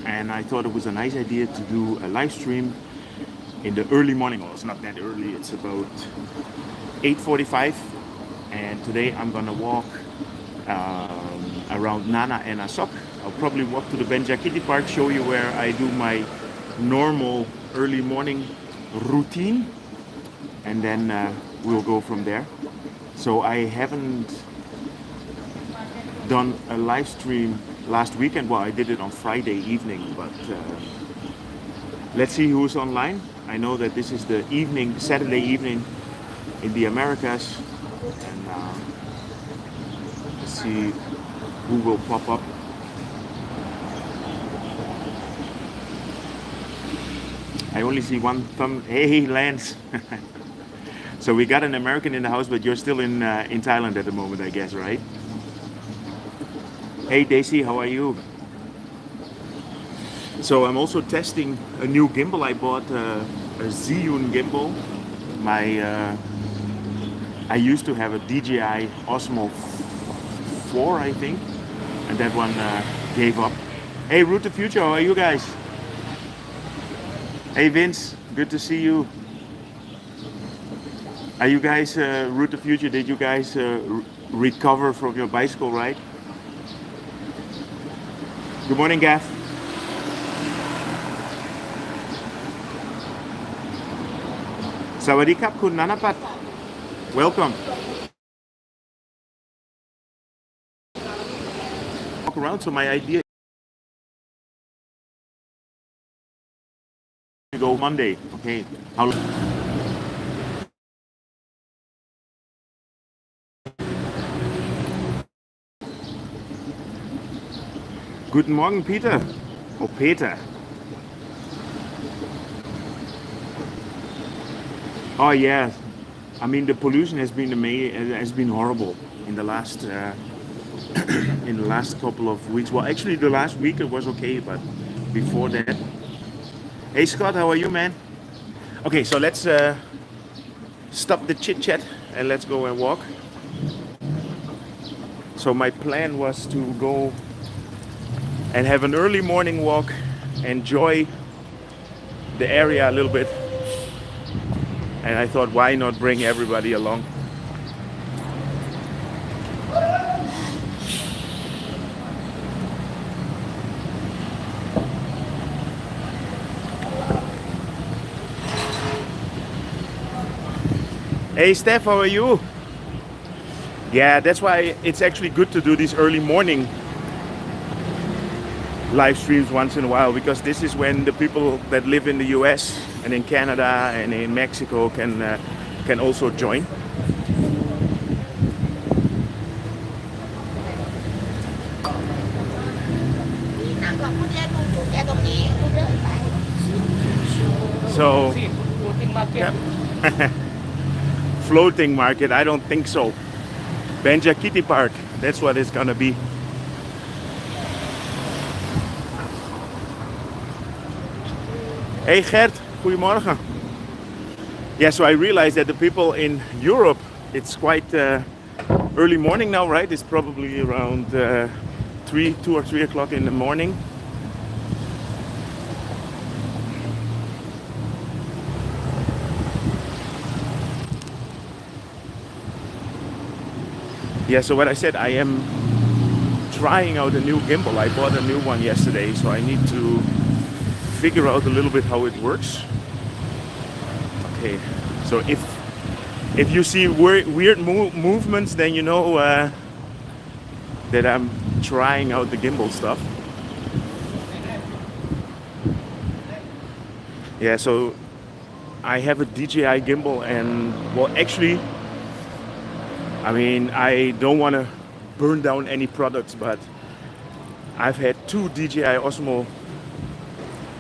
and I thought it was a nice idea to do a live stream in the early morning. Well, it's not that early, it's about 8:45, and today I'm gonna walk around Nana and Asok. I'll probably walk to the Benjakitti Park, show you where I do my normal early morning routine, and then we'll go from there. So I haven't done a live stream last weekend. Well, I did it on Friday evening, but let's see who's online. I know that this is the evening, Saturday evening in the Americas, and let's see who will pop up. I only see one thumb. Hey, Lance. So we got an American in the house, but you're still in Thailand at the moment, I guess, right? Hey, Daisy, how are you? So I'm also testing a new gimbal. I bought a SWU gimbal. I used to have a DJI Osmo 4, I think, and that one gave up. Hey, Root the Future, how are you guys? Hey, Vince, good to see you. Are you guys, Root the Future, did you guys recover from your bicycle ride? Good morning, Gav. Sawadee krap, Kun Nanapat. Welcome. Walk around, so my idea to go Monday. Okay. How? Guten Morgen, Peter. Oh, Peter. Oh yeah. I mean, the pollution has been horrible in the last in the last couple of weeks. Well, actually, the last week it was okay, but before that. Hey, Scott, how are you, man? Okay, so let's stop the chit chat and let's go and walk. So my plan was to go and have an early morning walk, enjoy the area a little bit, and I thought, why not bring everybody along? Hey Steph, how are you? Yeah, that's why it's actually good to do these early morning live streams once in a while, because this is when the people that live in the US and in Canada and in Mexico can also join. So floating market, I don't think so. Benjakitti Park, that's what it's gonna be. Hey Gert, goedemorgen. Yeah, so I realized that the people in Europe, it's quite early morning now, right? It's probably around 2 or 3 o'clock in the morning. Yeah, so what I said, I am trying out a new gimbal. I bought a new one yesterday, so I need to figure out a little bit how it works. Okay, so if you see weird movements, then you know that I'm trying out the gimbal stuff. Yeah, so I have a DJI gimbal, and well, actually, I mean, I don't want to burn down any products, but I've had 2 DJI Osmo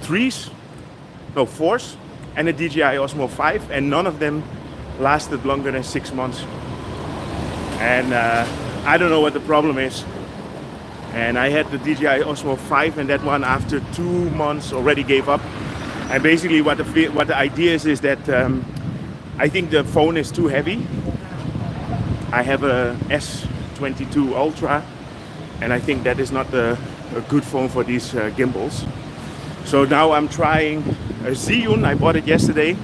4s and a DJI Osmo 5, and none of them lasted longer than 6 months. And I don't know what the problem is. And I had the DJI Osmo 5, and that one after 2 months already gave up. And basically what the idea is that I think the phone is too heavy. I have a S22 Ultra, and I think that is not a good phone for these gimbals. So now I'm trying a Ziyun. I bought it yesterday,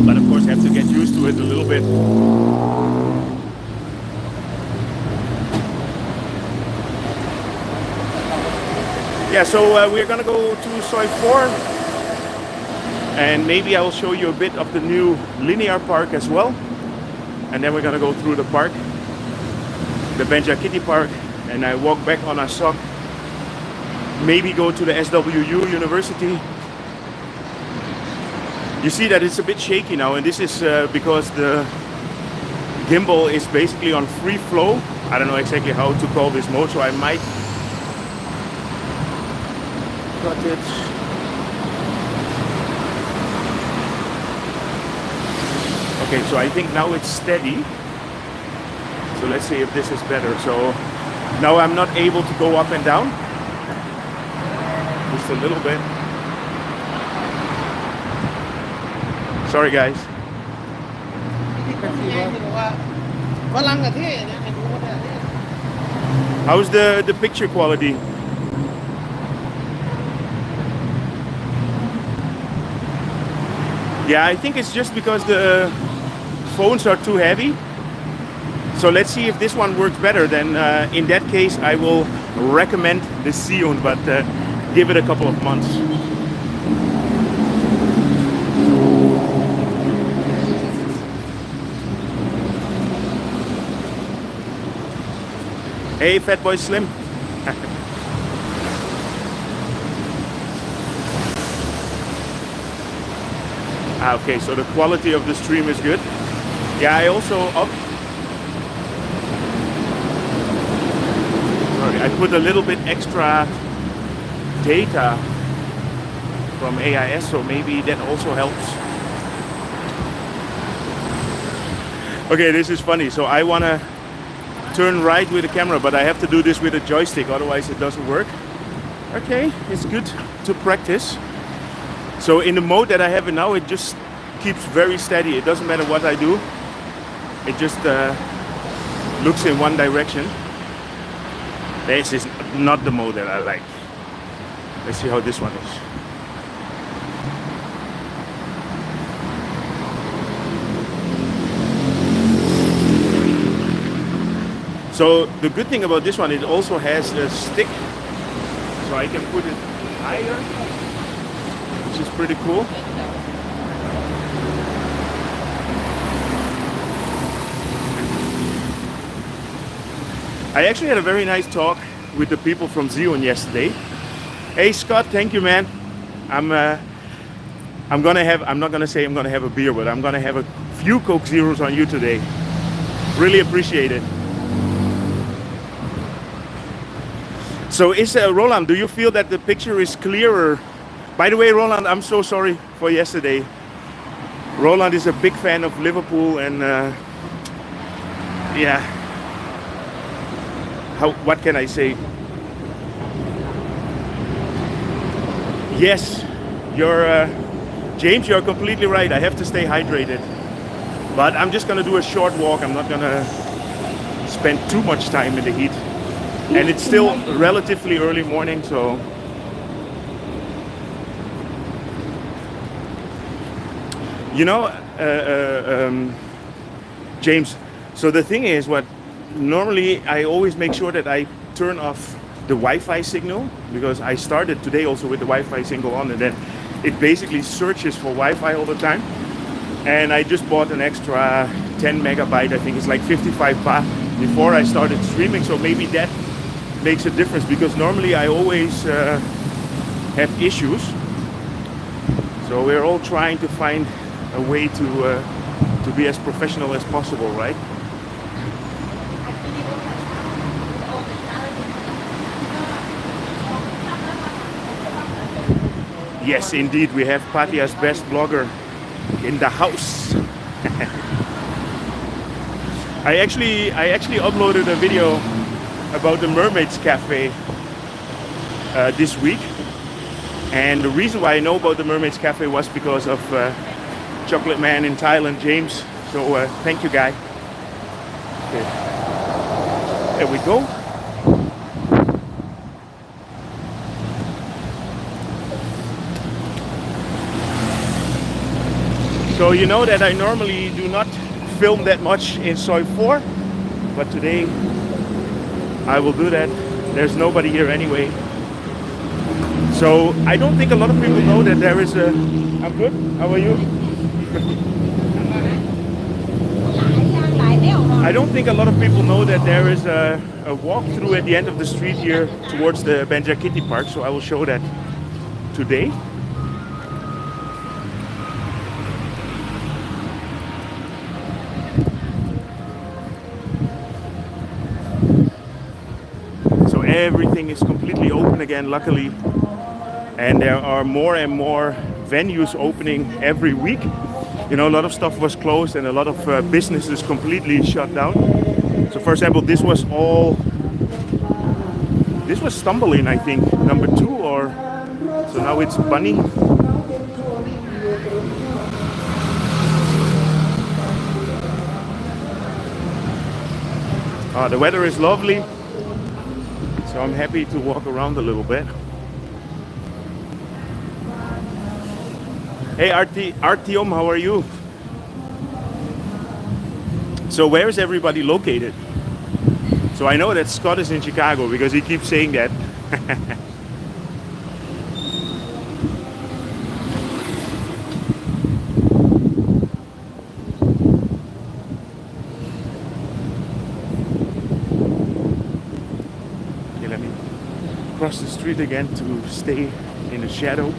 but of course I have to get used to it a little bit. Yeah, so we're gonna go to Soi 4, and maybe I will show you a bit of the new linear park as well. And then we're gonna go through the park, the Benjakitti Park, and I walk back on Asok. Maybe go to the SWU University. You see that it's a bit shaky now, and this is because the gimbal is basically on free flow. I don't know exactly how to call this mode, so I might cut it. Okay, so I think now it's steady. So let's see if this is better. So now I'm not able to go up and down. Just a little bit. Sorry guys. How's the picture quality? Yeah, I think it's just because the phones are too heavy. So let's see if this one works better. Then in that case I will recommend the Ziyun, but give it a couple of months. Hey, Fat Boy Slim. Okay, so the quality of the stream is good. Yeah, I also I put a little bit extra data from AIS, so maybe that also helps. Okay, this is funny. So I want to turn right with the camera, but I have to do this with a joystick, otherwise it doesn't work. Okay, it's good to practice. So in the mode that I have it now, it just keeps very steady. It doesn't matter what I do. It just looks in one direction. This is not the mode that I like. Let's see how this one is. So the good thing about this one, it also has a stick, so I can put it higher, which is pretty cool. I actually had a very nice talk with the people from Ziyun yesterday. Hey Scott, thank you, man. I'm gonna have, I'm not gonna say I'm gonna have a beer, but I'm gonna have a few Coke Zeros on you today. Really appreciate it. So is Roland, do you feel that the picture is clearer? By the way, Roland, I'm so sorry for yesterday. Roland is a big fan of Liverpool, and yeah, what can I say? Yes, James, you're completely right. I have to stay hydrated. But I'm just gonna do a short walk. I'm not gonna spend too much time in the heat. And it's still relatively early morning, so you know, James, so the thing is, what normally I always make sure that I turn off the Wi-Fi signal, because I started today also with the Wi-Fi signal on, and then it basically searches for Wi-Fi all the time. And I just bought an extra 10 megabyte, I think it's like 55 baht, before I started streaming, so maybe that makes a difference, because normally I always have issues. So we're all trying to find a way to be as professional as possible, right? Yes, indeed, we have Patia's best blogger in the house. I actually uploaded a video about the Mermaids Cafe this week, and the reason why I know about the Mermaids Cafe was because of Chocolate Man in Thailand, James. So thank you, guy. Okay. There we go. So you know that I normally do not film that much in Soi 4, but today I will do that. There's nobody here anyway. So I don't think a lot of people know that there is a... I'm good, how are you? I don't think a lot of people know that there is a walkthrough at the end of the street here towards the Benjakitti Park, so I will show that today. So everything is completely open again, luckily, and there are more and more venues opening every week. You know, a lot of stuff was closed and a lot of businesses completely shut down. So for example, this was Stumbling, I think, number 2, or so now it's Bunny. The weather is lovely, so I'm happy to walk around a little bit. Hey Artyom, how are you? So where is everybody located? So I know that Scott is in Chicago because he keeps saying that. Okay, let me cross the street again to stay in the shadow.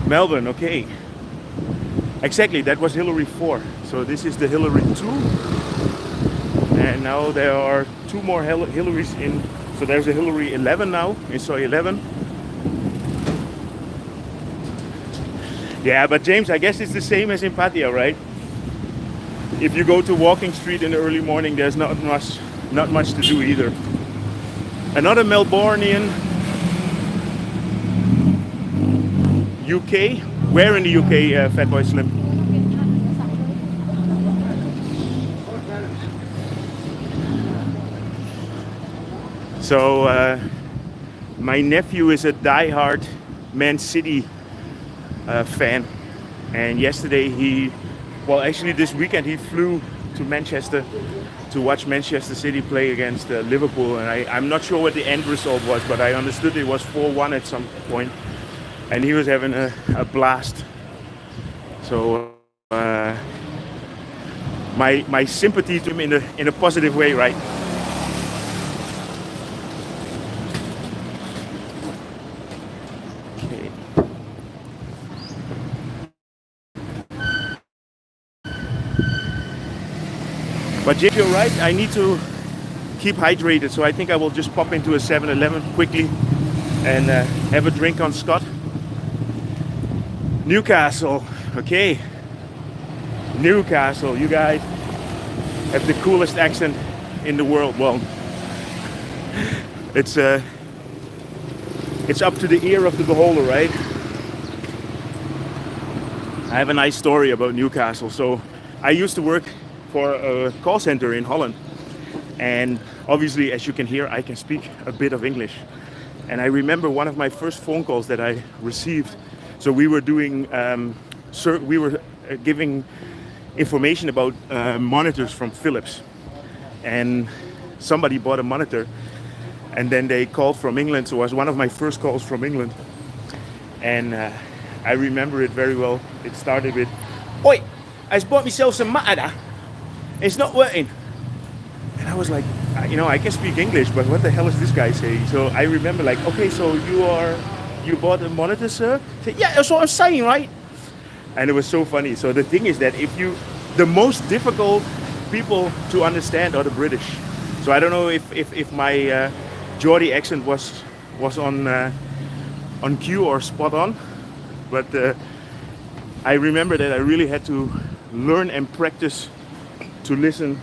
Melbourne, okay. Exactly, that was Hillary 4. So this is the Hillary 2. And now there are 2 more Hillarys in. So there's a Hillary 11 now, in Soi 11. Yeah, but James, I guess it's the same as in Pattaya, right? If you go to Walking Street in the early morning, there's not much to do either. Another Melbourneian. UK? Where in the UK, Fatboy Slim? So, my nephew is a die-hard Man City fan, and yesterday actually this weekend he flew to Manchester to watch Manchester City play against Liverpool, and I'm not sure what the end result was, but I understood it was 4-1 at some point. And he was having a blast. So my sympathy to him in a positive way, right? Okay. But Jake, you're right. I need to keep hydrated, so I think I will just pop into a 7-Eleven quickly and have a drink on Scott. Newcastle, okay. Newcastle, you guys have the coolest accent in the world. Well, it's up to the ear of the beholder, right? I have a nice story about Newcastle. So I used to work for a call center in Holland, and obviously, as you can hear, I can speak a bit of English. And I remember one of my first phone calls that I received. So we were doing, giving information about monitors from Philips, and somebody bought a monitor, and then they called from England. So it was one of my first calls from England, and I remember it very well. It started with, "Oi, I just bought myself some monitor. It's not working." And I was like, you know, I can speak English, but what the hell is this guy saying? So I remember, like, okay, so you bought a monitor, sir? I said, yeah, that's what I'm saying, right? And it was so funny. So the thing is that the most difficult people to understand are the British. So I don't know if my Geordie accent was on cue or spot on, but I remember that I really had to learn and practice to listen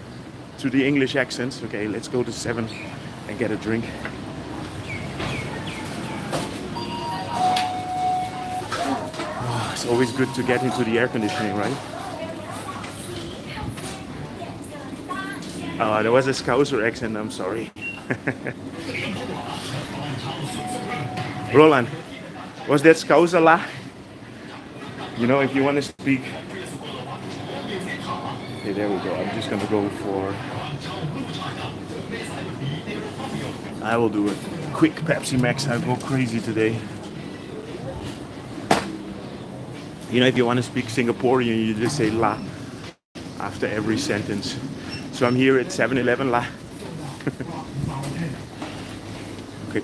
to the English accents. Okay, let's go to 7 and get a drink. It's always good to get into the air conditioning, right? There was a Scouser accent, I'm sorry. Roland, was that Scouser la? You know, if you want to speak, okay, there we go. I'm just gonna go for. I will do a quick Pepsi Max. I'll go crazy today. You know, if you want to speak Singaporean, you just say la after every sentence. So I'm here at 7-Eleven la. Okay,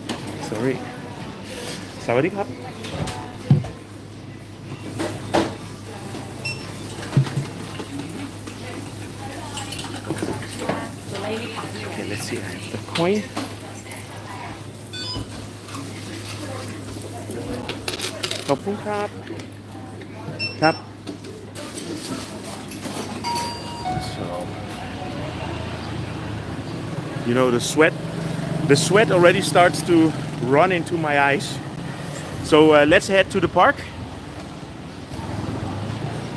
sorry. Sawadee krap. Okay, let's see. I have the coin. Khop khun krap. Krap. So, you know, the sweat already starts to run into my eyes. So let's head to the park.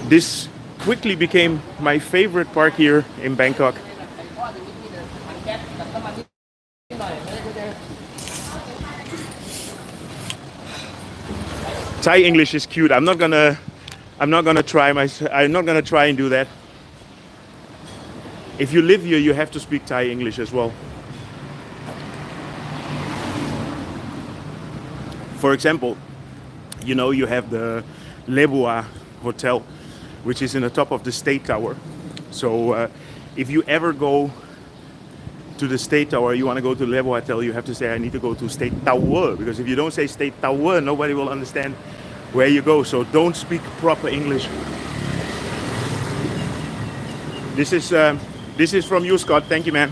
This quickly became my favorite park here in Bangkok. Thai English is cute. I'm not gonna try and do that. If you live here, you have to speak Thai English as well. For example, you know, you have the Lebua Hotel, which is in the top of the State Tower. So if you ever go to the State Tower, you want to go to Lebua Hotel, you have to say, I need to go to State Tower. Because if you don't say State Tower, nobody will understand where you go. So don't speak proper English. This is from you, Scott. Thank you, man.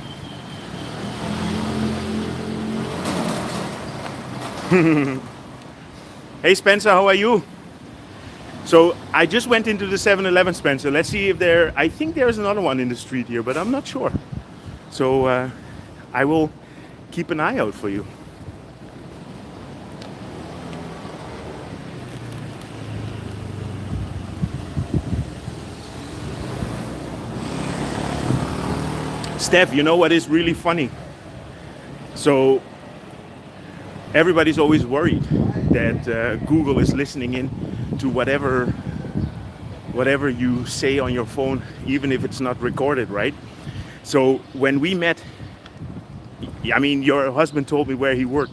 Hey Spencer, how are you? So I just went into the 7-Eleven, Spencer. Let's see if I think there's another one in the street here, but I'm not sure. So I will keep an eye out for you. Steph, you know what is really funny? So everybody's always worried that Google is listening in to whatever you say on your phone, even if it's not recorded, right? So when we met, I mean, your husband told me where he worked,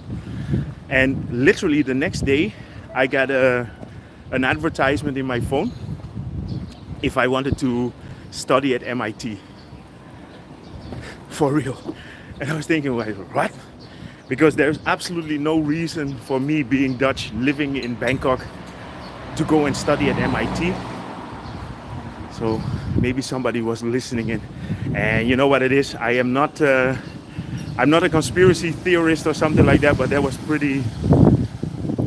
and literally the next day I got an advertisement in my phone if I wanted to study at MIT. For real. And I was thinking, like, what? Because there's absolutely no reason for me, being Dutch, living in Bangkok, to go and study at MIT. So maybe somebody was listening in. And you know what it is? I'm not a conspiracy theorist or something like that, but that was pretty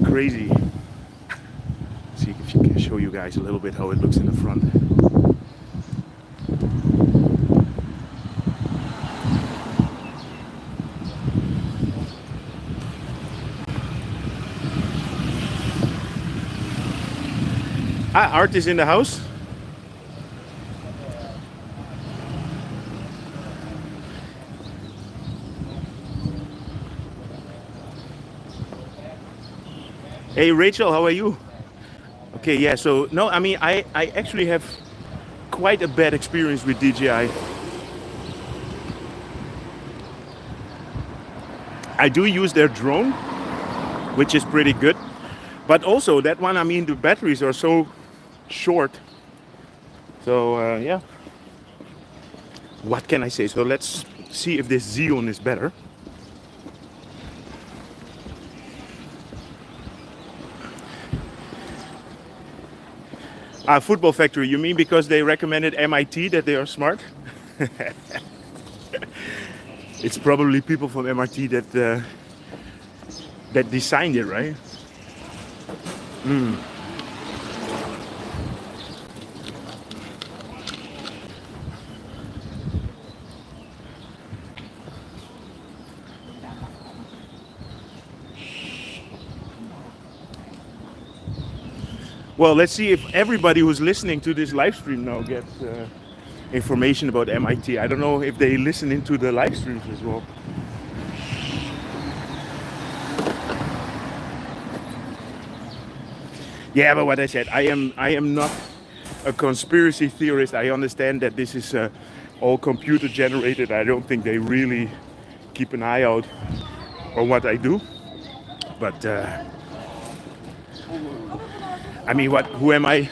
crazy. Let's see if you can show you guys a little bit how it looks in the front. Art is in the house. Hey Rachel, how are you? Okay, yeah, so no, I mean, I actually have quite a bad experience with DJI. I do use their drone, which is pretty good. But also that one, I mean, the batteries are so short. So yeah, what can I say? So let's see if this Xeon is better. Football Factory, you mean because they recommended MIT that they are smart? It's probably people from MIT that designed it, right? Well, let's see if everybody who's listening to this live stream now gets information about MIT. I don't know if they listen into the live streams as well. Yeah, but what I said, I am not a conspiracy theorist. I understand that this is all computer generated. I don't think they really keep an eye out on what I do. But I mean, what? Who am I?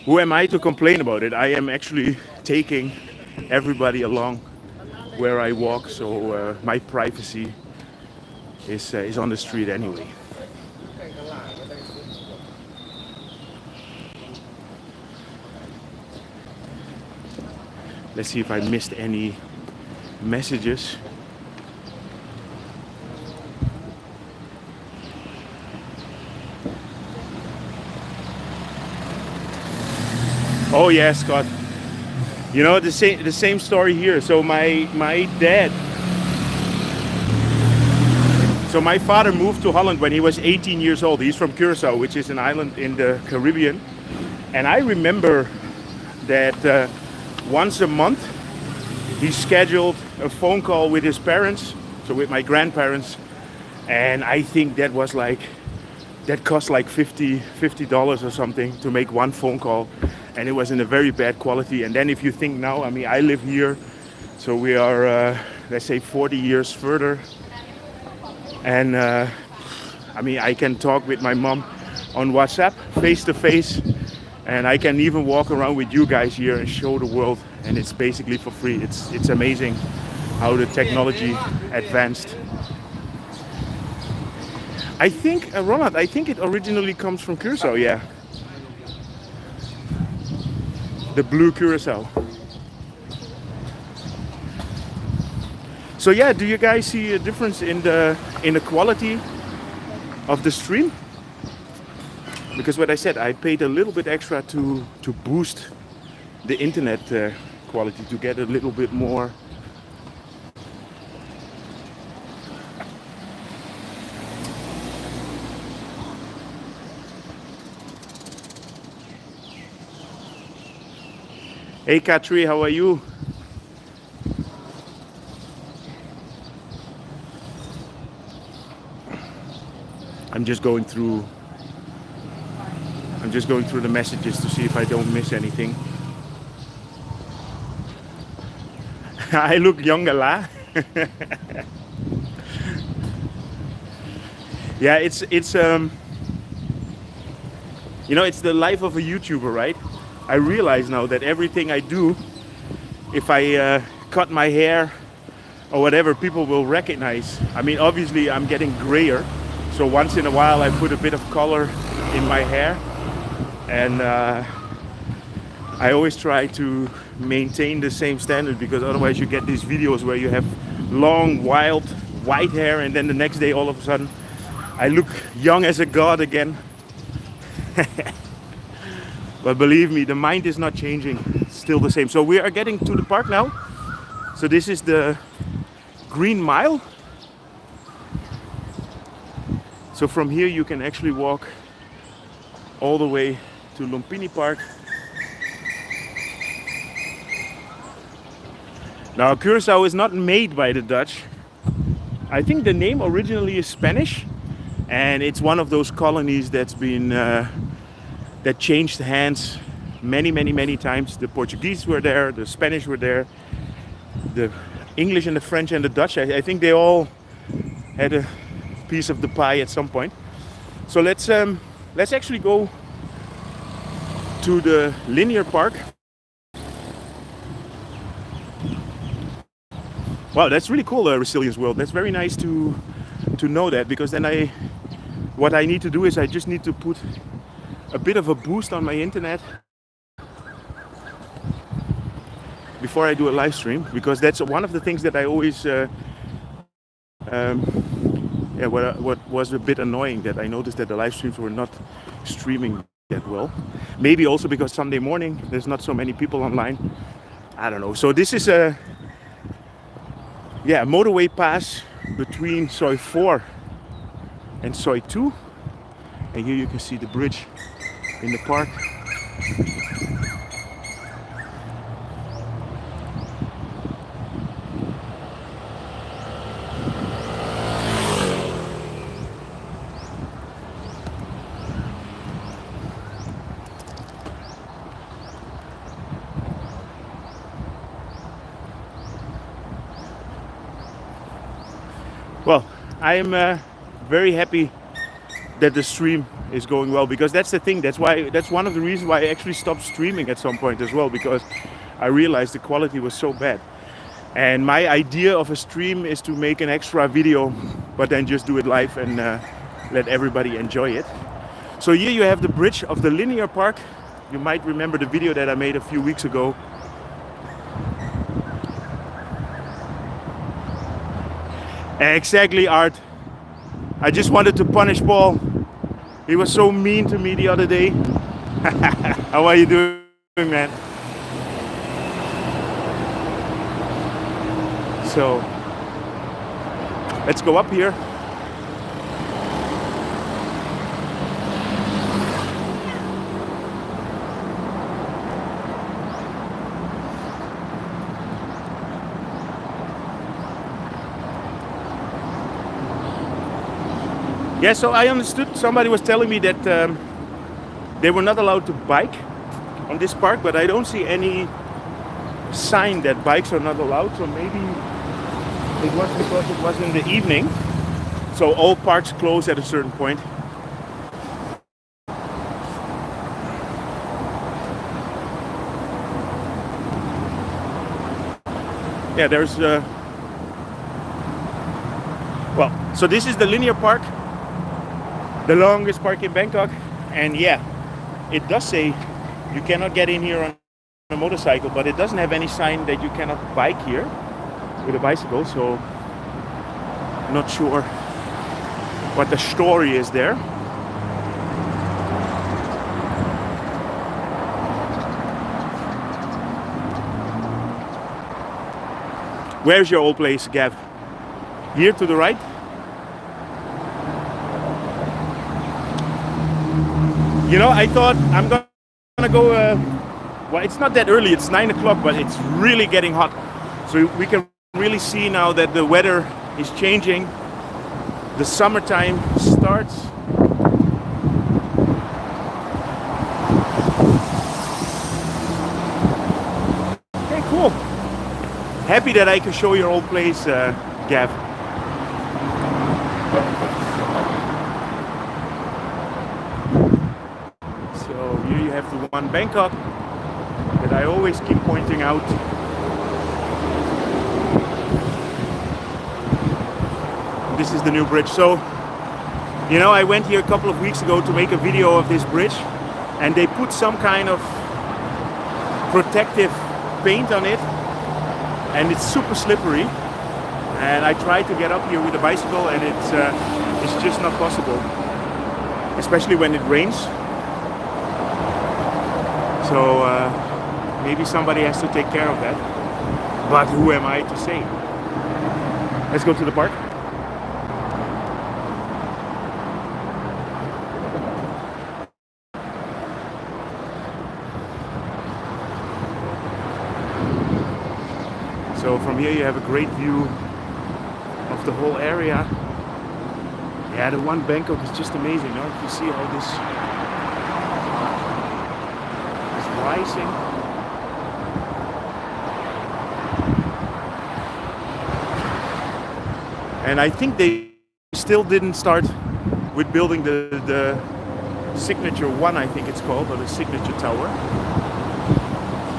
Who am I to complain about it? I am actually taking everybody along where I walk, so my privacy is on the street anyway. Let's see if I missed any messages. Oh yeah, Scott. You know, the same story here. So my dad. So my father moved to Holland when he was 18 years old. He's from Curacao, which is an island in the Caribbean. And I remember that once a month he scheduled a phone call with his parents, so with my grandparents. And I think that was like, that cost like $50 or something to make one phone call. And it was in a very bad quality. And then if you think now, I mean, I live here, so we are, let's say 40 years further. And I mean, I can talk with my mom on WhatsApp, face to face. And I can even walk around with you guys here and show the world. And it's basically for free. It's amazing how the technology advanced. I think, Ronald, I think it originally comes from Curacao, yeah. The blue Curacao. So yeah, do you guys see a difference in the quality of the stream? Because what I said, I paid a little bit extra to boost the internet quality, to get a little bit more. Hey Katri, how are you? I'm just going through the messages to see if I don't miss anything. I look younger, la. Yeah, it's you know, it's the life of a YouTuber, right? I realize now that everything I do, if I cut my hair or whatever, people will recognize. I mean, obviously I'm getting grayer, so once in a while I put a bit of color in my hair, and I always try to maintain the same standard, because otherwise you get these videos where you have long, wild, white hair, and then the next day all of a sudden I look young as a god again. But believe me, the mind is not changing, it's still the same. So we are getting to the park now. So this is the Green Mile. So from here you can actually walk all the way to Lumpini Park. Now Curacao is not made by the Dutch. I think the name originally is Spanish, and it's one of those colonies that's been that changed hands many times. The Portuguese were there, the Spanish were there, the English and the French and the Dutch. I think they all had a piece of the pie at some point. So let's actually go to the linear park. Wow, that's really cool, Resilience World. That's very nice to know that, because then what I need to do is I just need to put a bit of a boost on my internet before I do a live stream, because that's one of the things that I always what was a bit annoying, that I noticed that the live streams were not streaming that well. Maybe also because Sunday morning there's not so many people online. I don't know. So this is a motorway pass between Soi 4 and Soi 2, and here you can see the bridge in the park. Well, I'm very happy that the stream is going well, because that's the thing. That's one of the reasons why I actually stopped streaming at some point as well, because I realized the quality was so bad. And my idea of a stream is to make an extra video, but then just do it live and let everybody enjoy it. So here you have the bridge of the linear park. You might remember the video that I made a few weeks ago. Exactly, Art. I just wanted to punish Paul. He was so mean to me the other day. How are you doing, man? So let's go up here. Yeah, so I understood, somebody was telling me that they were not allowed to bike on this park, but I don't see any sign that bikes are not allowed. So maybe it was because it was in the evening, so all parks close at a certain point. Yeah, there's well, so this is the linear park, the longest park in Bangkok, and yeah, it does say you cannot get in here on a motorcycle, but it doesn't have any sign that you cannot bike here with a bicycle, so I'm not sure what the story is there. Where's your old place, Gav? Here to the right? You know, I thought I'm gonna go, well, it's not that early, it's 9 o'clock, but it's really getting hot. So we can really see now that the weather is changing. The summertime starts. Okay, cool. Happy that I can show your old place, Gav. So here you have the one Bangkok that I always keep pointing out. This is the new bridge. So, you know, I went here a couple of weeks ago to make a video of this bridge, and they put some kind of protective paint on it, and it's super slippery. And I tried to get up here with a bicycle, and it's just not possible, especially when it rains. So maybe somebody has to take care of that, but who am I to say? Let's go to the park. So from here you have a great view of the whole area. Yeah, the one Bangkok is just amazing. Now you see all this rising. And I think they still didn't start with building the signature one, I think it's called, or the signature tower.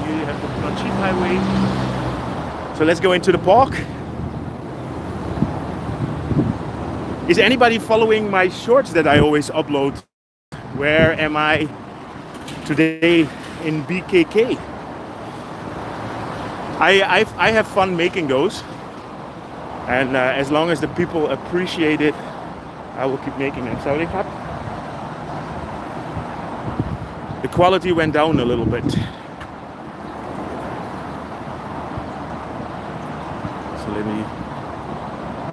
Here you have the Bangkok highway. So let's go into the park. Is anybody following my shorts that I always upload? Where am I today in BKK? I have fun making those, and as long as the people appreciate it, I will keep making them. So the quality went down a little bit. So let me,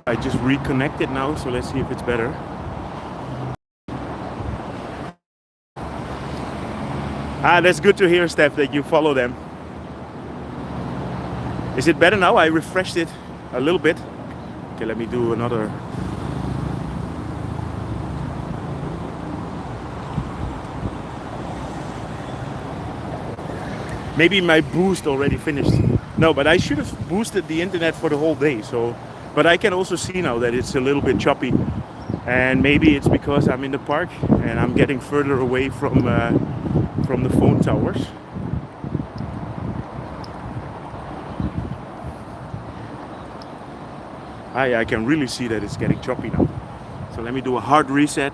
I just reconnected now, so let's see if it's better. Ah, that's good to hear, Steph, that you follow them. Is it better now? I refreshed it a little bit. Okay, let me do another. Maybe my boost already finished. No, but I should have boosted the internet for the whole day. So But I can also see now that it's a little bit choppy, and maybe it's because I'm in the park and I'm getting further away from the phone towers. I can really see that it's getting choppy now. So let me do a hard reset.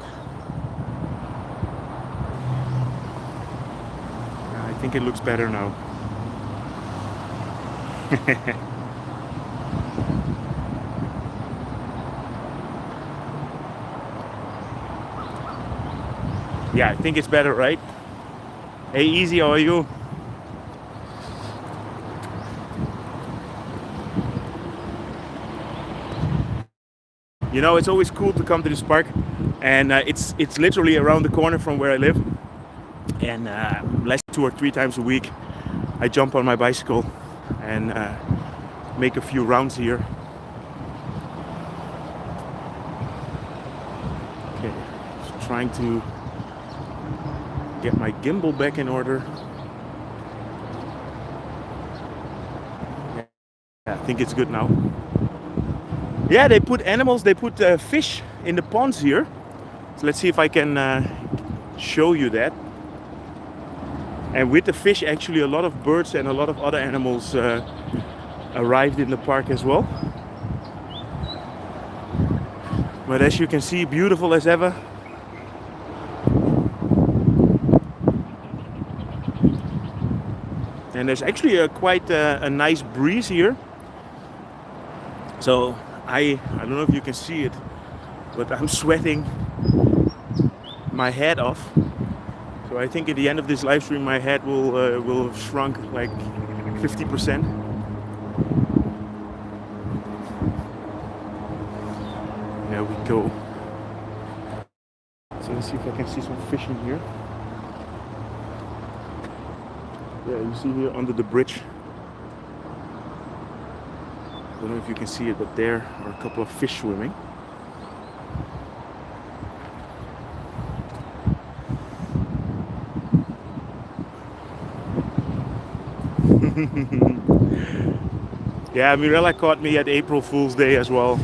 I think it looks better now. Yeah, I think it's better, right? Hey, easy, how are you? You know, it's always cool to come to this park, and it's literally around the corner from where I live. And less 2 or 3 times a week, I jump on my bicycle and make a few rounds here. Okay, just trying to get my gimbal back in order. Yeah, I think it's good now. Yeah, they put animals, they put fish in the ponds here. So let's see if I can show you that. And with the fish, actually a lot of birds and a lot of other animals arrived in the park as well. But as you can see, beautiful as ever. And there's actually quite a nice breeze here. So I don't know if you can see it, but I'm sweating my head off. So I think at the end of this live stream, my head will have shrunk like 50%. There we go. So let's see if I can see some fish in here. Yeah, you see here under the bridge. I don't know if you can see it, but there are a couple of fish swimming. Yeah, Mirella caught me at April Fool's Day as well.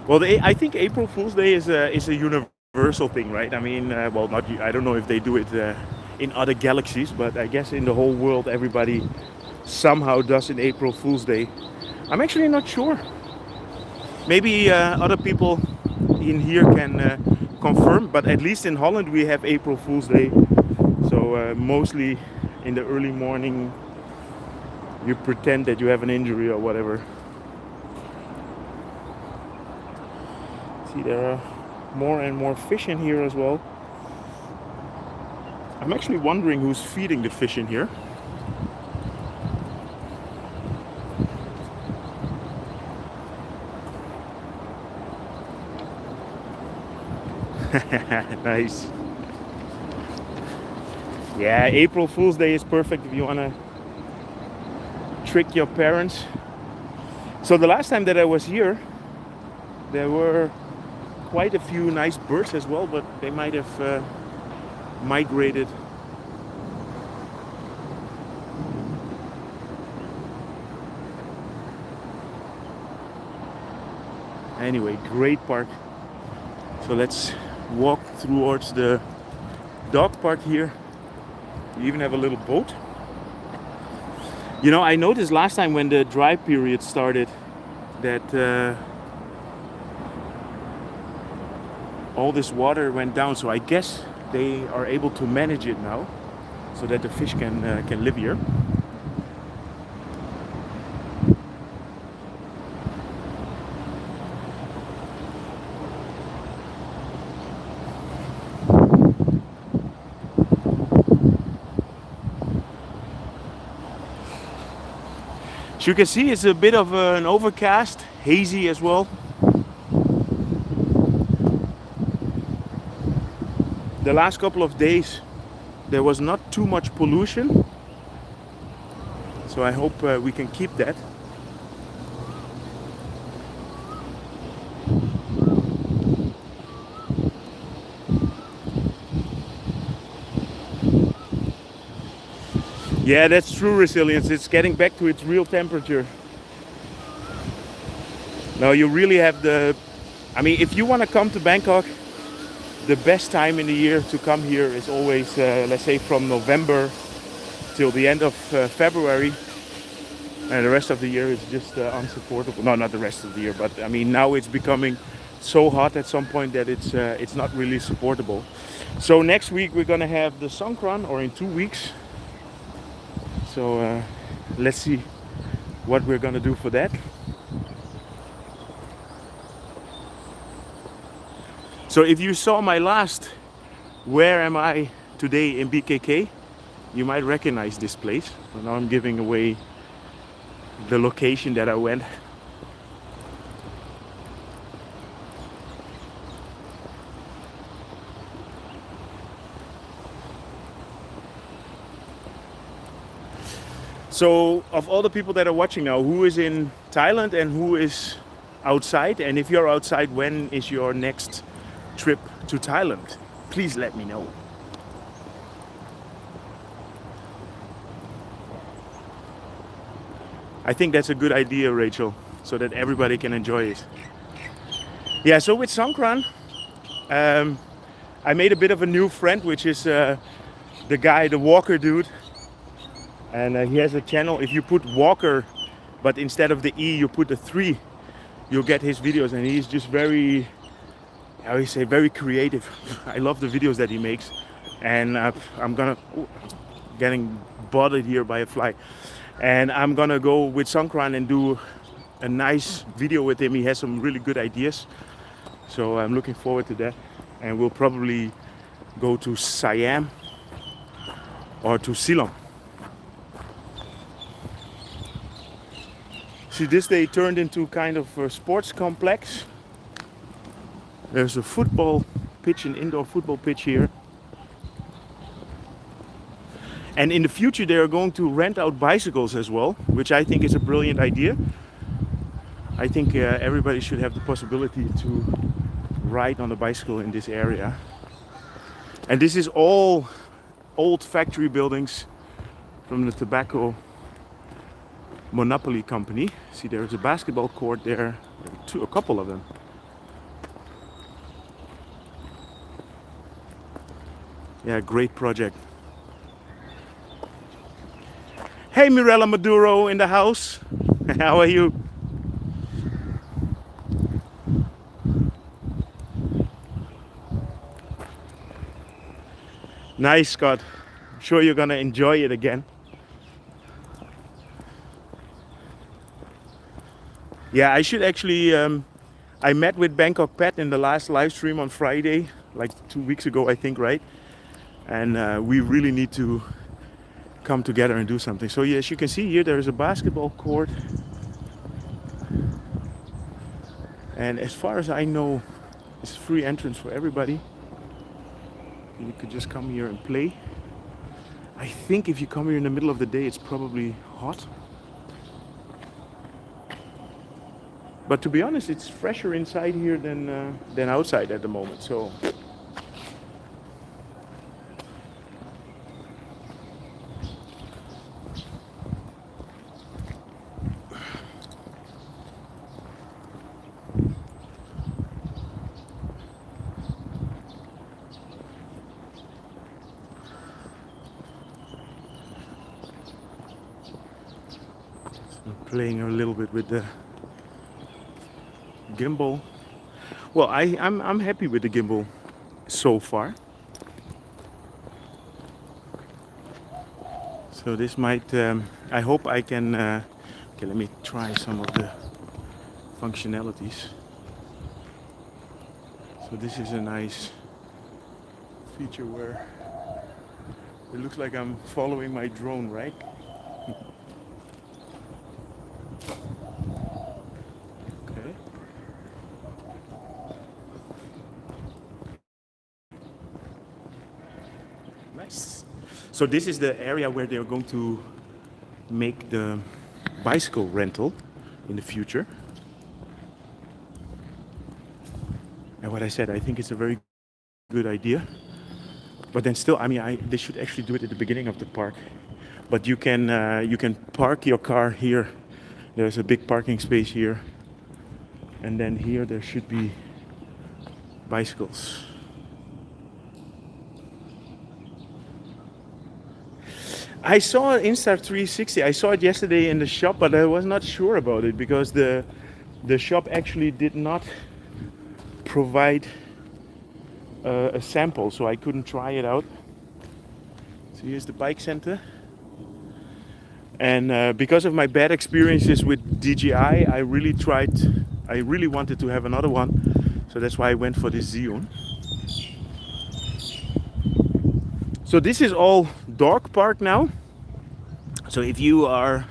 Well, I think April Fool's Day is a universal thing, right? I mean, well, not I don't know if they do it in other galaxies, but I guess in the whole world everybody somehow does an April Fool's Day. I'm actually not sure. Maybe other people in here can confirm, but at least in Holland we have April Fool's Day. So mostly in the early morning you pretend that you have an injury or whatever. See, there are more and more fish in here as well. I'm actually wondering who's feeding the fish in here. Nice. Yeah, April Fool's Day is perfect if you want to trick your parents. So the last time that I was here, there were quite a few nice birds as well, but they might have migrated. Anyway, great park. So let's walk towards the dog park here. You even have a little boat. You know, I noticed last time when the dry period started that all this water went down. So I guess they are able to manage it now so that the fish can live here. As you can see, it's a bit of an overcast, hazy as well. The last couple of days there was not too much pollution, so I hope we can keep that. Yeah, that's true resilience. It's getting back to its real temperature. Now you really have I mean, if you want to come to Bangkok, the best time in the year to come here is always, let's say, from November till the end of February. And the rest of the year is just unsupportable. No, not the rest of the year, but I mean, now it's becoming so hot at some point that it's not really supportable. So next week we're gonna have the Songkran, or in 2 weeks. So let's see what we're gonna do for that. So if you saw my last "Where am I today" in BKK, you might recognize this place. So now I'm giving away the location that I went. So of all the people that are watching now, who is in Thailand and who is outside? And if you're outside, when is your next trip to Thailand? Please let me know. I think that's a good idea, Rachel, so that everybody can enjoy it. Yeah, so with Songkran, I made a bit of a new friend, which is the guy, the Walker dude. And he has a channel. If you put Walker, but instead of the E, you put the 3, you'll get his videos. And he's just very, how do you say, very creative. I love the videos that he makes. And getting bothered here by a fly. And I'm gonna go with Songkran and do a nice video with him. He has some really good ideas. So I'm looking forward to that. And we'll probably go to Siam or to Ceylon. See, this they turned into kind of a sports complex. There's a football pitch, an indoor football pitch here. And in the future they are going to rent out bicycles as well, which I think is a brilliant idea. I think everybody should have the possibility to ride on a bicycle in this area. And this is all old factory buildings from the tobacco monopoly company. See, there's a basketball court there, a couple of them. Yeah, great project. Hey, Mirella Maduro in the house. How are you? Nice, Scott. I'm sure you're gonna enjoy it again. Yeah, I should actually, I met with Bangkok Pet in the last live stream on Friday, like 2 weeks ago, I think, right? And we really need to come together and do something. So yes, you can see here, there is a basketball court. And as far as I know, it's free entrance for everybody. You could just come here and play. I think if you come here in the middle of the day, it's probably hot. But to be honest, it's fresher inside here than outside at the moment. So playing a little bit with the gimbal. Well, I'm happy with the gimbal so far. So this might, I hope I can, okay, let me try some of the functionalities. So this is a nice feature where it looks like I'm following my drone, right? So this is the area where they're going to make the bicycle rental in the future. And what I said, I think it's a very good idea. But then still, I mean, they should actually do it at the beginning of the park. But you can park your car here. There's a big parking space here, and then here there should be bicycles. I saw Insta360. I saw it yesterday in the shop, but I was not sure about it because the shop actually did not provide a sample, so I couldn't try it out. So here's the bike center. And because of my bad experiences with DJI, I really wanted to have another one. So that's why I went for this Xeon. So this is all dog park now. So if you are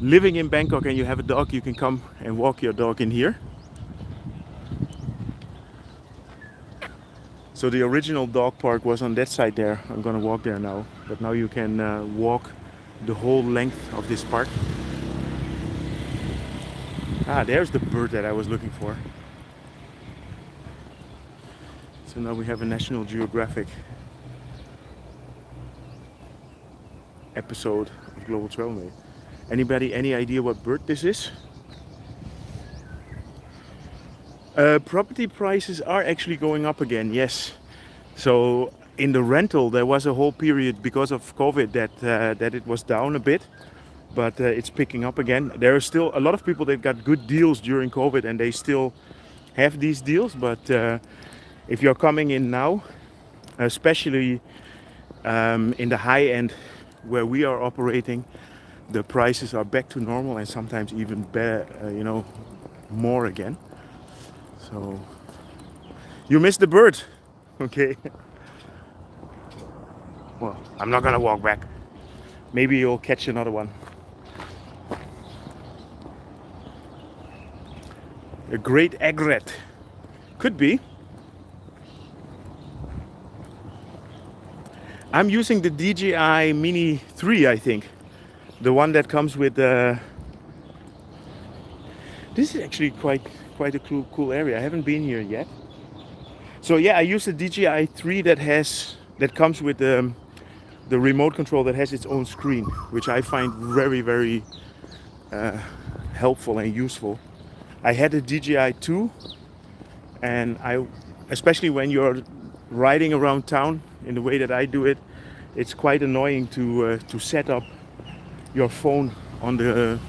living in Bangkok and you have a dog, you can come and walk your dog in here. So the original dog park was on that side there. I'm gonna walk there now. But now you can walk the whole length of this park. Ah, there's the bird that I was looking for. So now we have a National Geographic episode of Global Travel Mate. Anybody, any idea what bird this is? Property prices are actually going up again, yes. So in the rental there was a whole period because of COVID that it was down a bit, but it's picking up again. There are still a lot of people that got good deals during COVID and they still have these deals, but if you're coming in now, especially in the high end where we are operating, the prices are back to normal and sometimes even better, more again. So you missed the bird. Okay. Well, I'm not gonna walk back. Maybe you'll catch another one. A great egret. Could be. I'm using the DJI Mini 3, I think. The one that comes with the... This is actually quite a cool area. I haven't been here yet. So yeah, I use the DJI 3 that comes with the remote control that has its own screen, which I find very, very helpful and useful. I had a DJI 2, and especially when you're riding around town in the way that I do it, it's quite annoying to set up your phone on the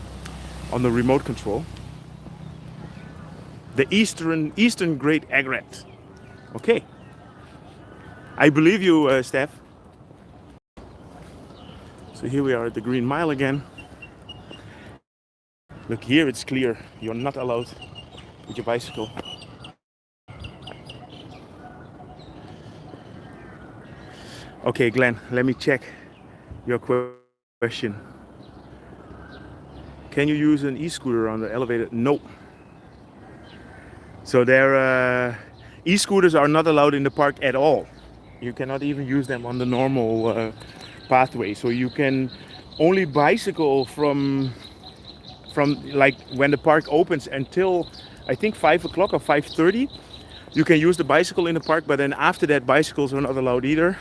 remote control. The Eastern Great Egret. Okay. I believe you, Steph. So here we are at the Green Mile again. Look, here it's clear. You're not allowed with your bicycle. Okay, Glenn, let me check your question. Can you use an e-scooter on the elevator? No. So e-scooters are not allowed in the park at all. You cannot even use them on the normal pathway. So you can only bicycle from like when the park opens until I think 5 o'clock or 5:30. You can use the bicycle in the park, but then after that bicycles are not allowed either.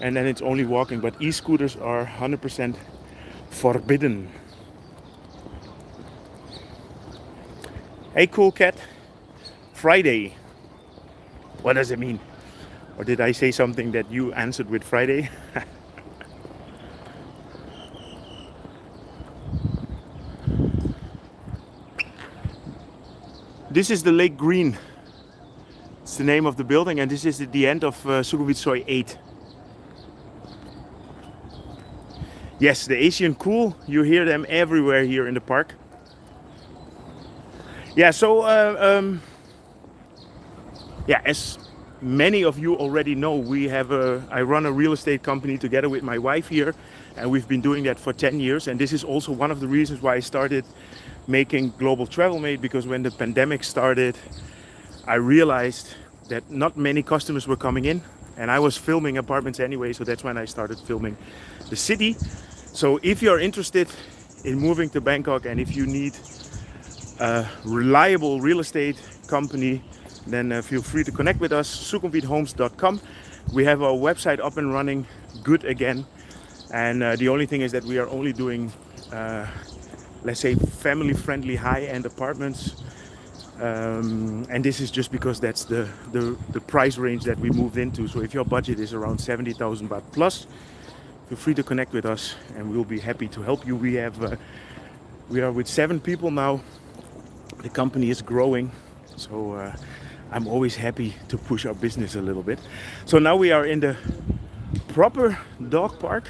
And then it's only walking, but e-scooters are 100% forbidden. Hey, cool cat. Friday. What does it mean? Or did I say something that you answered with Friday? This is the Lake Green. It's the name of the building, and this is at the end of Sukhumvit Soi 8. Yes, the Asian cool, you hear them everywhere here in the park. Yeah, so as many of you already know, I run a real estate company together with my wife here, and we've been doing that for 10 years. And this is also one of the reasons why I started making Global Travel Mate, because when the pandemic started, I realized that not many customers were coming in, and I was filming apartments anyway, so that's when I started filming the city. So if you're interested in moving to Bangkok and if you need a reliable real estate company, then feel free to connect with us, sukhumvithomes.com. We have our website up and running good again. And the only thing is that we are only doing, let's say, family-friendly high-end apartments. And this is just because that's the price range that we moved into. So if your budget is around 70,000 baht plus, feel free to connect with us and we'll be happy to help you. We are with 7 people now. The company is growing, so I'm always happy to push our business a little bit. So now we are in the proper dog park,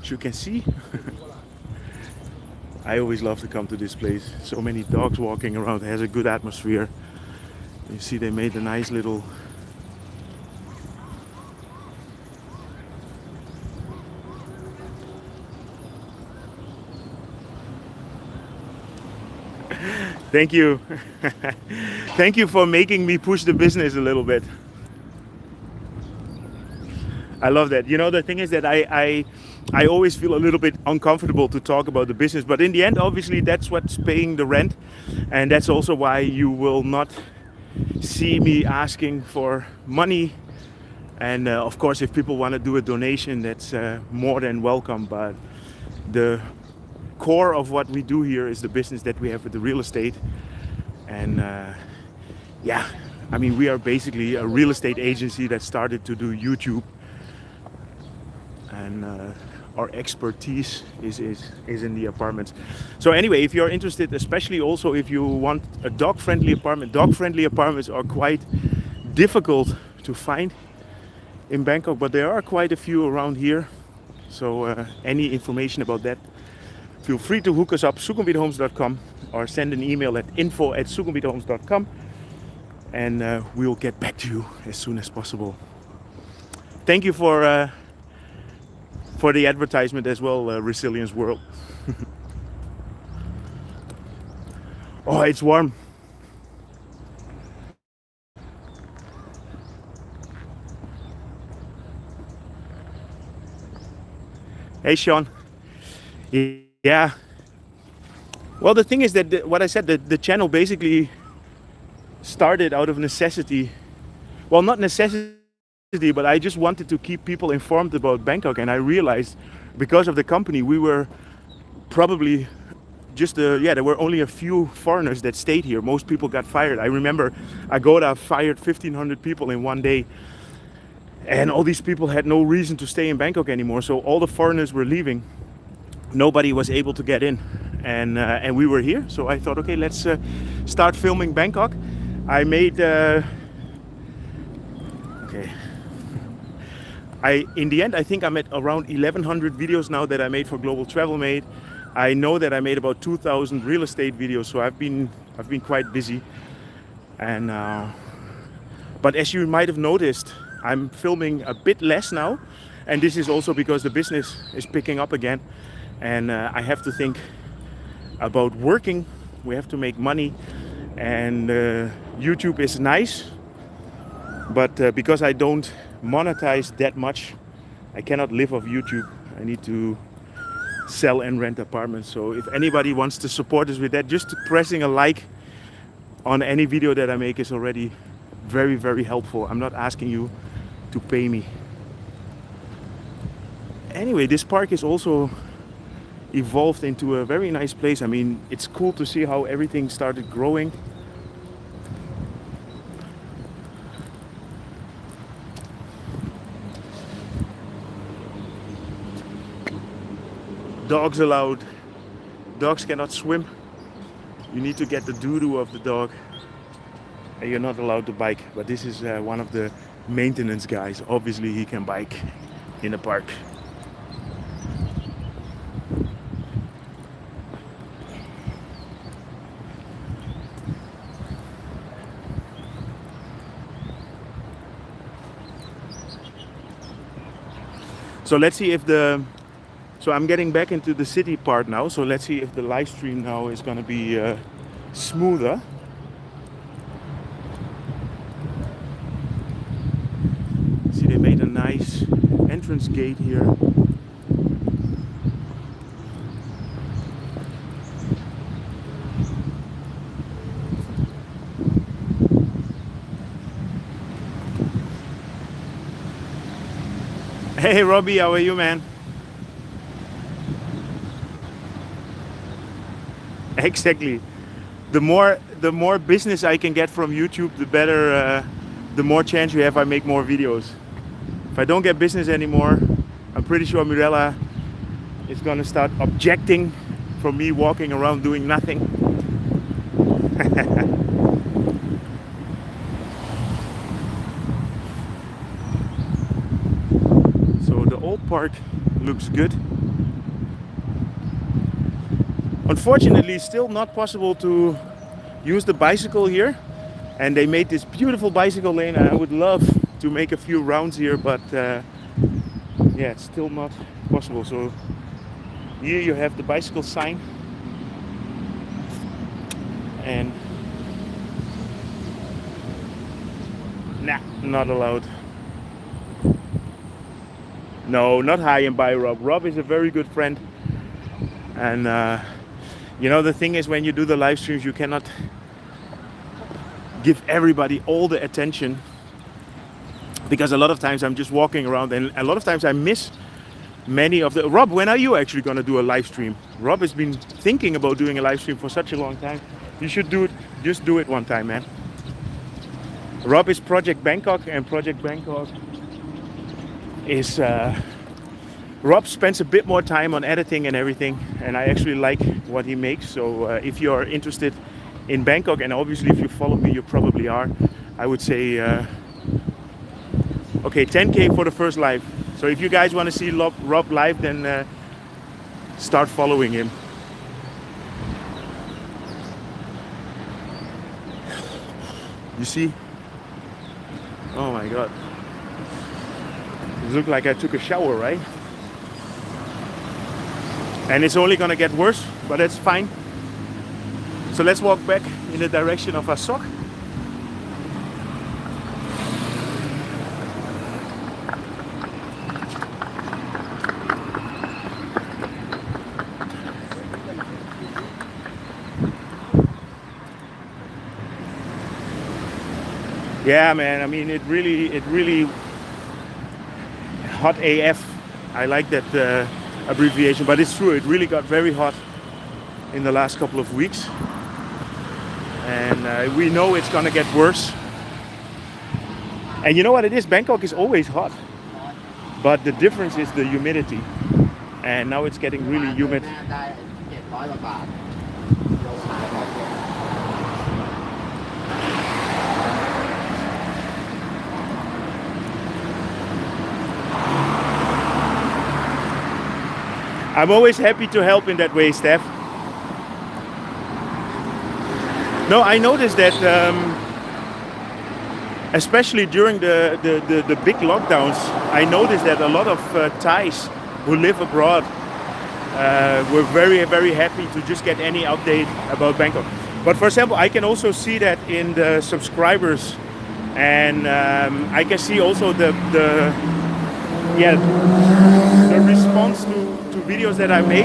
as you can see. I always love to come to this place. So many dogs walking around. It has a good atmosphere. You see they made a nice little Thank you. Thank you for making me push the business a little bit. I love that. You know, the thing is that I always feel a little bit uncomfortable to talk about the business, but in the end, obviously, that's what's paying the rent, and that's also why you will not see me asking for money. And of course, if people want to do a donation, that's more than welcome. But the core of what we do here is the business that we have with the real estate. And yeah, I mean, we are basically a real estate agency that started to do YouTube. And our expertise is in the apartments. So anyway, if you're interested, especially also if you want a dog-friendly apartment, dog-friendly apartments are quite difficult to find in Bangkok, but there are quite a few around here. So any information about that, feel free to hook us up, sukhumvithomes.com, or send an email at info@sukhumvithomes.com, and we'll get back to you as soon as possible. Thank you for the advertisement as well, Resilience World. Oh, it's warm. Hey, Sean. Yeah. Well, the thing is that what I said, the channel basically started out of necessity. Well, not necessity, but I just wanted to keep people informed about Bangkok, and I realized because of the company we were probably just there were only a few foreigners that stayed here. Most people got fired. I remember Agoda fired 1,500 people in one day, and all these people had no reason to stay in Bangkok anymore, so all the foreigners were leaving. Nobody was able to get in, and we were here, so I thought, okay, let's start filming Bangkok. I made in the end, I think I'm at around 1,100 videos now that I made for Global Travel Made. I know that I made about 2,000 real estate videos, so I've been quite busy. And but as you might have noticed, I'm filming a bit less now, and this is also because the business is picking up again, and I have to think about working. We have to make money, and YouTube is nice, but because I don't monetize that much, I cannot live off YouTube. I need to sell and rent apartments. So if anybody wants to support us with that, just pressing a like on any video that I make is already very, very helpful. I'm not asking you to pay me. Anyway, this park is also evolved into a very nice place. I mean, it's cool to see how everything started growing. Dogs allowed. Dogs cannot swim. You need to get the doo-doo of the dog. And you're not allowed to bike. But this is one of the maintenance guys. Obviously he can bike in the park. So let's see if so I'm getting back into the city part now, so let's see if the live stream now is going to be smoother. See, they made a nice entrance gate here. Hey Robbie, how are you, man? Exactly. The more business I can get from YouTube, the better, the more chance you have I make more videos. If I don't get business anymore, I'm pretty sure Mirella is gonna start objecting from me walking around doing nothing. So the old park looks good. Unfortunately, still not possible to use the bicycle here, and they made this beautiful bicycle lane, and I would love to make a few rounds here, but yeah, it's still not possible. So here you have the bicycle sign, and nah, not allowed. No, not high and by Rob. Rob is a very good friend, and you know, the thing is, when you do the live streams, you cannot give everybody all the attention, because a lot of times I'm just walking around, and a lot of times I miss many of the... Rob, when are you actually going to do a live stream? Rob has been thinking about doing a live stream for such a long time. You should do it. Just do it one time, man. Rob is Project Bangkok, and Project Bangkok is... Rob spends a bit more time on editing and everything, and I actually like what he makes. So if you're interested in Bangkok, and obviously if you follow me, you probably are, I would say, okay, 10K for the first live. So if you guys want to see Rob live, then start following him. You see? Oh my God. It looks like I took a shower, right? And it's only gonna get worse, but that's fine. So let's walk back in the direction of Asok. Yeah, man, I mean, it really hot AF. I like that abbreviation, but it's true, it really got very hot in the last couple of weeks, and we know it's gonna get worse. And you know what it is, Bangkok is always hot, but the difference is the humidity, and now it's getting really humid. I'm always happy to help in that way, Steph. No, I noticed that, especially during the big lockdowns, I noticed that a lot of Thais who live abroad were very happy to just get any update about Bangkok. But for example, I can also see that in the subscribers, and I can see also the response to videos that I make,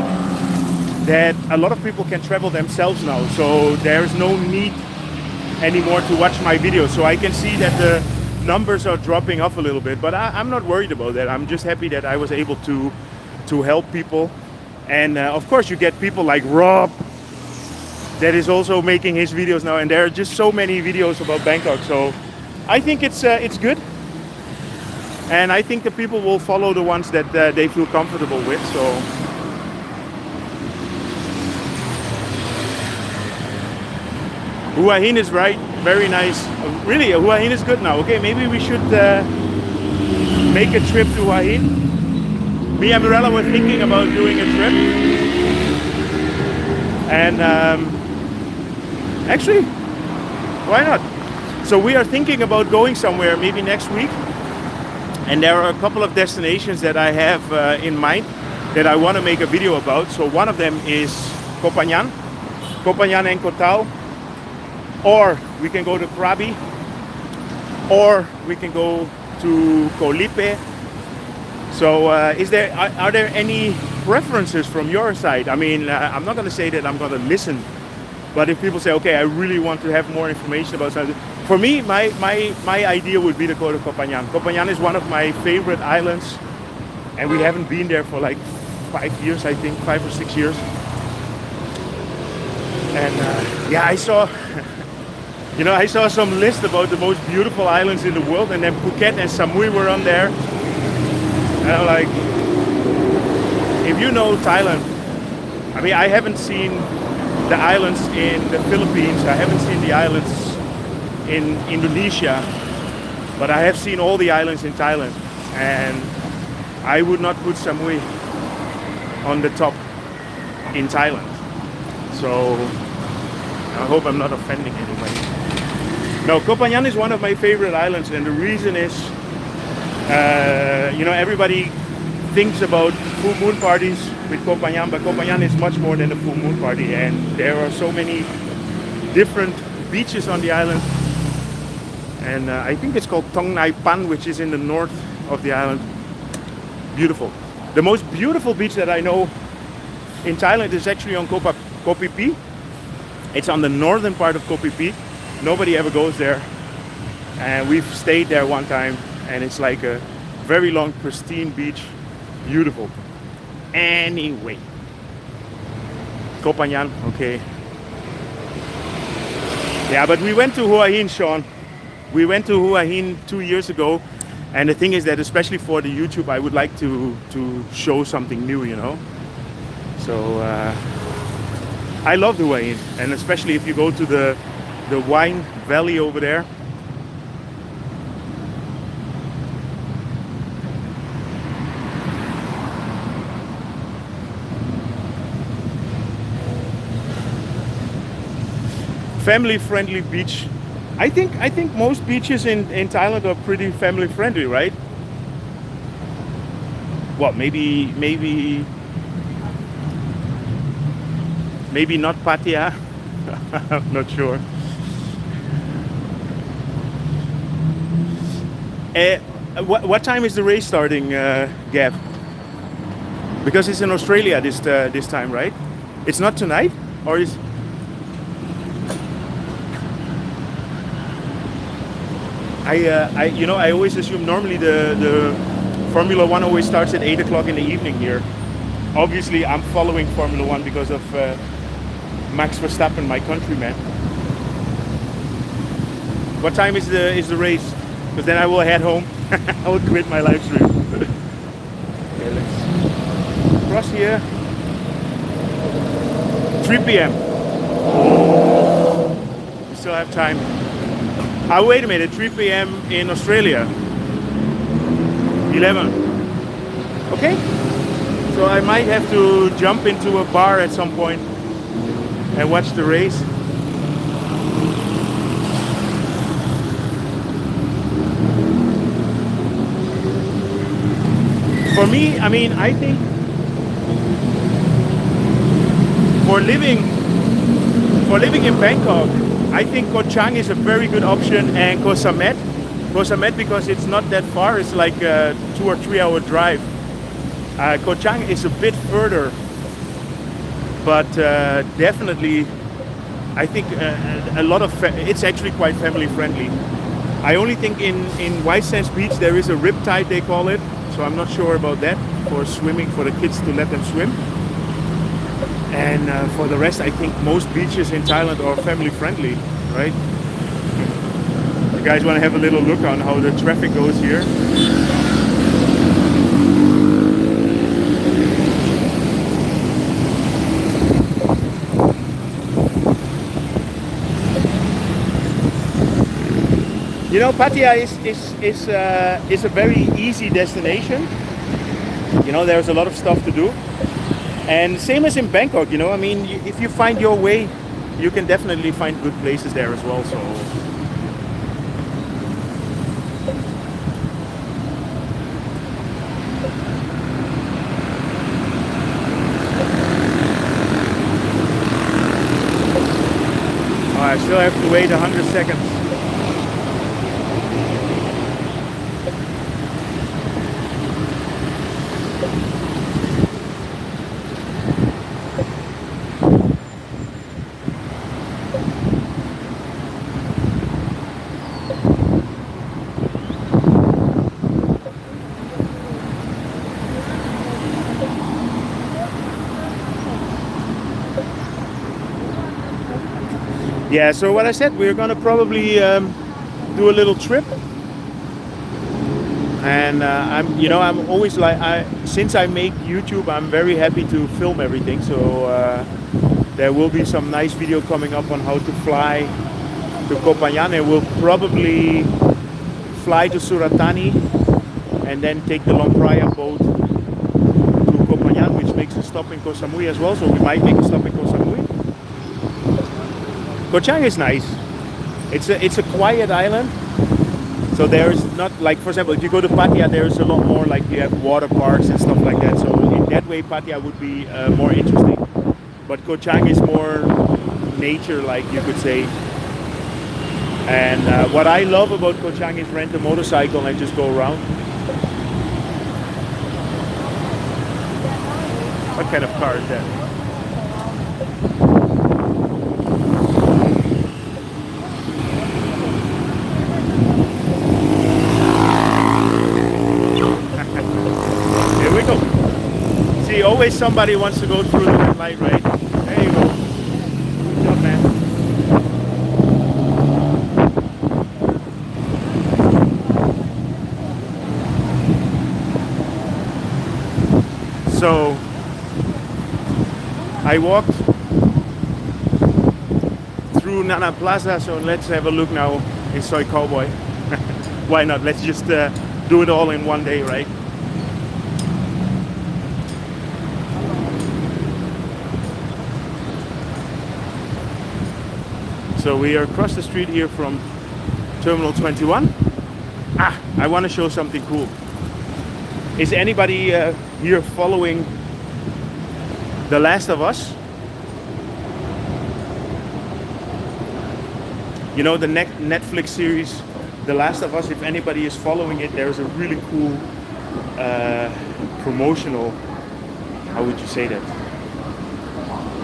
that a lot of people can travel themselves now, so there's no need anymore to watch my videos. So I can see that the numbers are dropping off a little bit, but I'm not worried about that. I'm just happy that I was able to help people. And of course you get people like Rob that is also making his videos now, and there are just so many videos about Bangkok. So I think it's good. And I think the people will follow the ones that they feel comfortable with. So Hua Hin is right, very nice. Really, Hua Hin is good now. Okay, maybe we should make a trip to Hua Hin. Me and Mirella were thinking about doing a trip. And actually, why not? So we are thinking about going somewhere maybe next week. And there are a couple of destinations that I have in mind that I want to make a video about. So one of them is Koh Phangan and Koh Tao. Or we can go to Krabi. Or we can go to Koh Lipe. So are there any preferences from your side? I mean, I'm not going to say that I'm going to listen. But if people say, okay, I really want to have more information about something. For me, my idea would be to go to Koh Phangan. Koh Phangan is one of my favorite islands, and we haven't been there for like 5 years, I think, 5 or 6 years. And yeah, I saw, I saw some list about the most beautiful islands in the world, and then Phuket and Samui were on there. And I'm like, if you know Thailand, I mean, I haven't seen the islands in the Philippines, I haven't seen the islands in Indonesia, but I have seen all the islands in Thailand, and I would not put Samui on the top in Thailand. So I hope I'm not offending anyone. No, Koh Phangan is one of my favorite islands, and the reason is, everybody thinks about full moon parties with Koh Phangan, but Koh Phangan is much more than a full moon party, and there are so many different beaches on the island. And I think it's called Thong Nai Pan, which is in the north of the island. Beautiful. The most beautiful beach that I know in Thailand is actually on Koh Phi Phi. It's on the northern part of Koh Phi Phi. Nobody ever goes there, and we've stayed there one time, and it's like a very long, pristine beach. Beautiful. Anyway, Koh Phangan, okay. Yeah, but we went to Hua Hin, Sean. We went to Hua Hin 2 years ago, and the thing is that, especially for the YouTube, I would like to show something new, So I love Hua Hin, and especially if you go to the wine valley over there. Family-friendly beach. I think most beaches in Thailand are pretty family-friendly, right? Well, maybe not Pattaya. I'm not sure. What time is the race starting, Gav? Because it's in Australia this time, right? It's not tonight, or is? I always assume normally the Formula One always starts at 8 o'clock in the evening here. Obviously, I'm following Formula One because of Max Verstappen, my countryman. What time is the race? Because then I will head home. I will quit my live stream. Okay, let's cross here. 3 p.m. We still have time. Wait a minute, 3 p.m. in Australia. 11. Okay. So I might have to jump into a bar at some point and watch the race. For me, I mean, I think for living in Bangkok, I think Koh Chang is a very good option, and Koh Samet. Koh Samet, because it's not that far, it's like a 2 or 3 hour drive. Koh Chang is a bit further, but definitely, I think it's actually quite family friendly. I only think in White Sands Beach there is a riptide, they call it, so I'm not sure about that, for swimming, for the kids to let them swim. And for the rest, I think most beaches in Thailand are family friendly, right? You guys want to have a little look on how the traffic goes here? You know, Pattaya is a very easy destination. You know, there's a lot of stuff to do. And same as in Bangkok, I mean, if you find your way, you can definitely find good places there as well. So I still have to wait 100 seconds. Yeah, so what I said, we're gonna probably do a little trip. And I'm always like, since I make YouTube, I'm very happy to film everything. So there will be some nice video coming up on how to fly to Koh Phangan, and we'll probably fly to Suratani and then take the Lampraya boat to Koh Phangan, which makes a stop in Koh Samui as well. So we might make a stop in Koh Samui. Koh Chang is nice. It's a quiet island. So there's not like, for example, if you go to Pattaya, there's a lot more, like you have water parks and stuff like that. So in that way, Pattaya would be more interesting. But Koh Chang is more nature, like you could say. And what I love about Koh Chang is rent a motorcycle and just go around. What kind of car is that? Always somebody wants to go through the red light, right? There you go. Good job, man. So I walked through Nana Plaza, so let's have a look now in Soi Cowboy. Why not? Let's just do it all in one day, right? So we are across the street here from Terminal 21. I want to show something cool. Is anybody here following The Last of Us? You know, the Netflix series The Last of Us, if anybody is following it, there's a really cool promotional, how would you say that?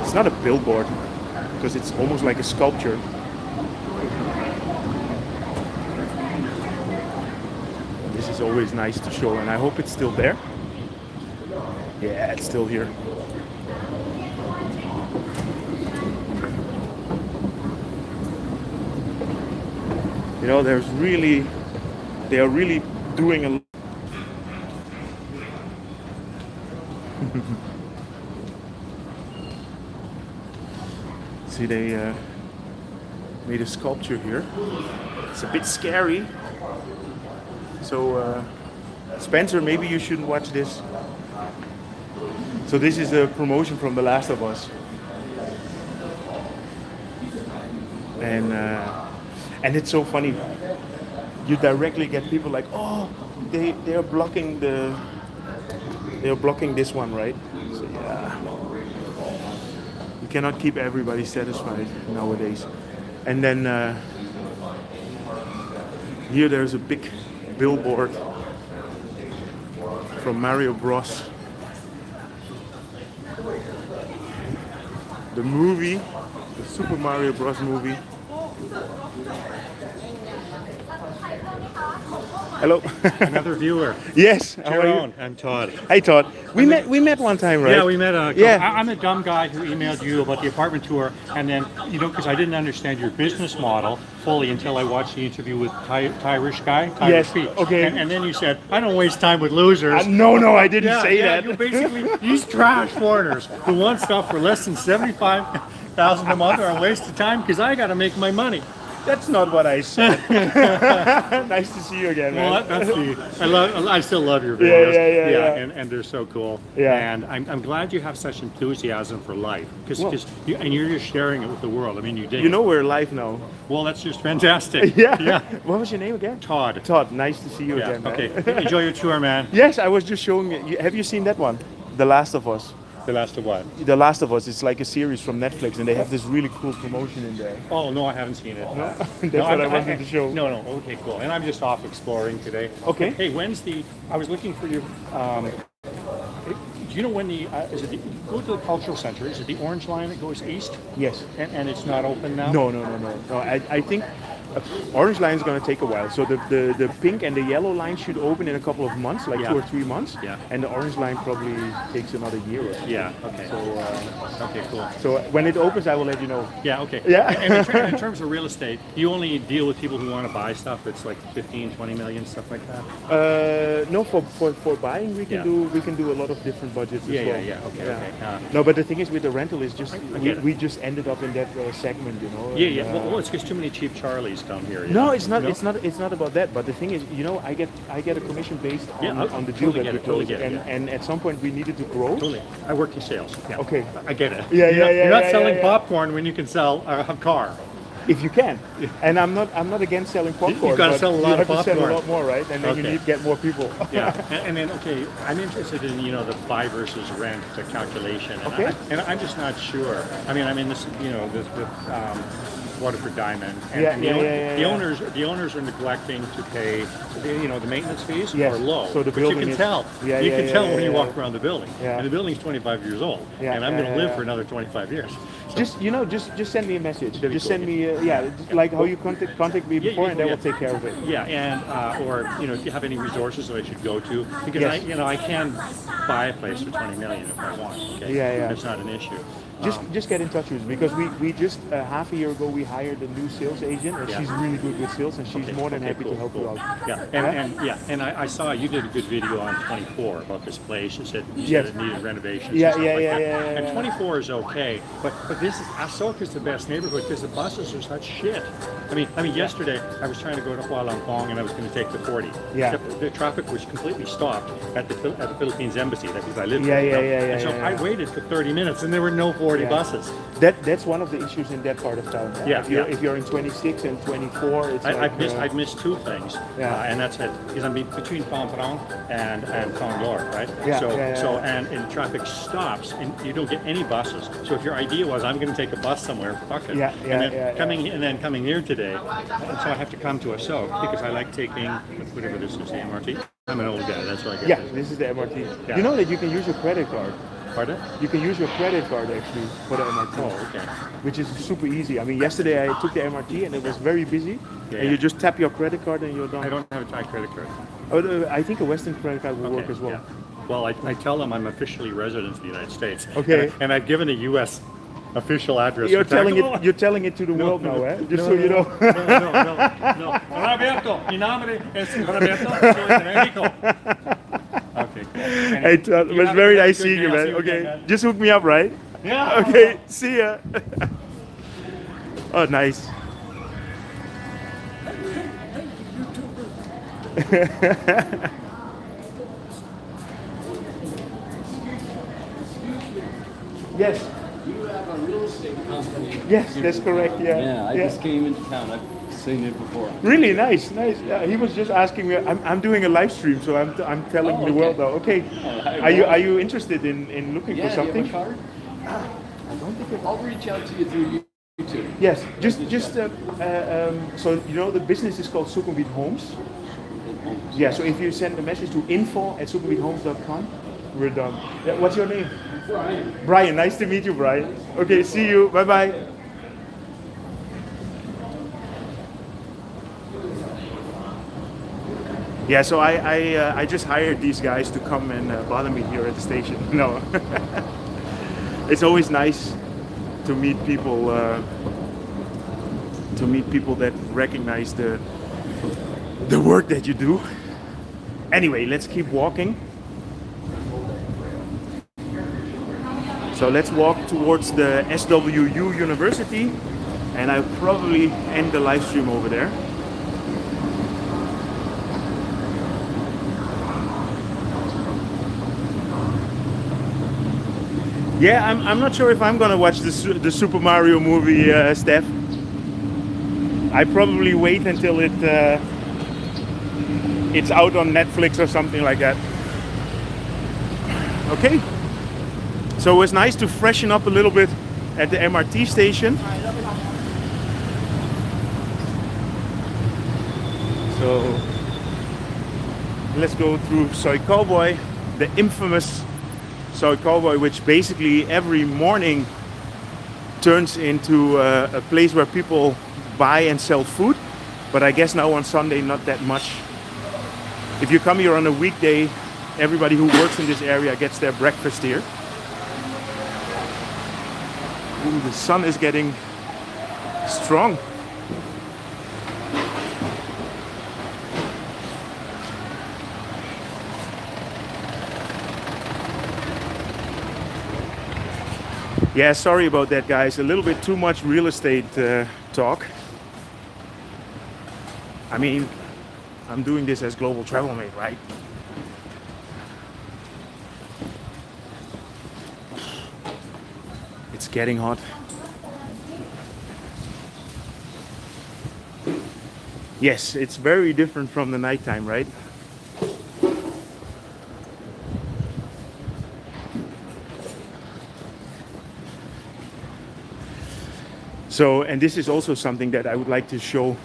It's not a billboard, because it's almost like a sculpture. This is always nice to show, and I hope it's still there. Yeah, it's still here. You know, they are really doing a lot. See, they made a sculpture here. It's a bit scary. So, Spencer, maybe you shouldn't watch this. So this is a promotion from The Last of Us. And it's so funny. You directly get people like, oh, they are blocking this one, right? So yeah. You cannot keep everybody satisfied nowadays. And then here there's a big billboard from Mario Bros. The movie, the Super Mario Bros. Movie. Hello. Another viewer. Yes. How are you? I'm Todd. Hey Todd. We met one time, right? Yeah, we met. Yeah. I'm the dumb guy who emailed you about the apartment tour, and then because I didn't understand your business model fully until I watched the interview with Irish guy. Yes. Pete. Okay. And then you said, I don't waste time with losers. No, I didn't say that. You basically these trash foreigners who want stuff for less than $75,000 a month are a waste of time because I got to make my money. That's not what I said. Nice to see you again, man. Well, that's I still love your videos. Yeah. And they're so cool. Yeah. And I'm glad you have such enthusiasm for life because you're just sharing it with the world. I mean, you did. You know we're live now. Well, that's just fantastic. Yeah. What was your name again? Todd. Todd. Nice to see you again, man. Okay. Enjoy your tour, man. Yes, I was just showing you. Have you seen that one? The Last of Us. The Last of what? The Last of Us. It's like a series from Netflix, and they have this really cool promotion in there. Oh no, I haven't seen it. No? That's what I wanted to show. No. Okay, cool. And I'm just off exploring today. Okay. Hey, when's I was looking for your. Do you know when go to the cultural center? Is it the orange line that goes east? Yes. And it's not open now? No. I think orange line is going to take a while. So the pink and the yellow line should open in a couple of months, like 2 or 3 months. Yeah. And the orange line probably takes another year or so. Yeah. Okay. So Okay, cool. So when it opens, I will let you know. Yeah, okay. Yeah. And in terms of real estate, you only deal with people who want to buy stuff that's like 15, 20 million, stuff like that? No, for buying we can do a lot of different budgets as well. Okay, okay. No, but the thing is with the rental is just get it. we just ended up in that segment, you know. Yeah, yeah. Well, it's because too many cheap Charlies come here. No, it's not. No? It's not about that. But the thing is, you know, I get a commission based on the deal totally that we close, and at some point we needed to grow. Totally. I work in sales. Yeah. Okay. I get it. Yeah, You're not selling yeah. popcorn when you can sell a car. If you can, and I'm not against selling popcorn. You've got to but sell a lot you of have to sell popcorn. a lot more, right? And then you need to get more people. Yeah, and then okay, I'm interested in the buy versus rent, the calculation, and I'm just not sure. I mean, I'm in this the Waterford Diamond, and the owners are neglecting to pay the maintenance fees are low. So the but you building can tell. You can tell when you walk around the building. Yeah. And the building's 25 years old, and I'm going to live for another 25 years. So, just send me a message. That'd be Just cool. send me just like how you contact me before, and then we'll take care of it. Yeah, and or do you have any resources that I should go to? Because I can buy a place for 20 million if I want. Okay, it's not an issue. Just get in touch with us because we just half a year ago we hired a new sales agent and she's really good with sales and she's more than happy to help you out. Yeah, and I saw you did a good video on 24 about this place. You said it needed renovations. And 24 is okay, but this is Asok is the best neighborhood because the buses are such shit. I mean yesterday I was trying to go to Hua Lamphong and I was going to take the 40. Yeah. The traffic was completely stopped at the Philippines embassy because I live there. So I waited for 30 minutes and there were no 40 buses. That's one of the issues in that part of town. If you're in 26 and 24, it's I've missed two things, and that's it. Because I'm between Phnom Penh and Khon Lor, right? So and traffic stops, and you don't get any buses. So if your idea was I'm going to take a bus somewhere, fuck it. And then coming here today, and so I have to come to Asok because I like taking whatever this is, the MRT. I'm an old guy, that's why I get this. This is the MRT. Yeah. You know that you can use your credit card. Pardon? You can use your credit card actually for the MRT. Oh, okay. Which is super easy. I mean, yesterday I took the MRT and it was very busy. And you just tap your credit card and you're done. I don't have a Thai credit card. I think a Western credit card will work as well. Yeah. Well, I tell them I'm officially resident of the United States. Okay. And I've given a U.S. official address. You're telling it to the world now, eh? Just so you know. No. Roberto, mi nombre es Roberto, soy de México. Okay, cool. Hey, it was very nice seeing you, man. Okay, just hook me up, right? Yeah. Okay, see ya. Oh, nice. Yes. You have a real estate company. Yes, that's correct. Yeah, I just came into town. I've seen it before. Really nice. He was just asking me. I'm doing a live stream, so I'm telling the world now. Okay. Are you interested in looking for something? Do you have a card? I don't think I'll reach out to you through YouTube. Yes. So the business is called Sukhumvit Homes. Yeah. So if you send a message to info@sukhumvithomes.com, we're done. Yeah, what's your name? Brian. Brian, nice to meet you, Brian. Okay, see you. Bye bye. Yeah, so I just hired these guys to come and bother me here at the station. No, it's always nice to meet people that recognize the work that you do. Anyway, let's keep walking. So let's walk towards the SWU University, and I'll probably end the live stream over there. Yeah, I'm not sure if I'm gonna watch the Super Mario movie, Steph. I probably wait until it's out on Netflix or something like that. Okay. So it was nice to freshen up a little bit at the MRT station. So let's go through Soi Cowboy, the infamous Soi Cowboy, which basically every morning turns into a place where people buy and sell food. But I guess now on Sunday, not that much. If you come here on a weekday, everybody who works in this area gets their breakfast here. Ooh, the sun is getting strong. Yeah, sorry about that, guys. A little bit too much real estate talk. I mean, I'm doing this as Global Travel Mate, right? It's getting hot. Yes, it's very different from the nighttime, right? So, and this is also something that I would like to show,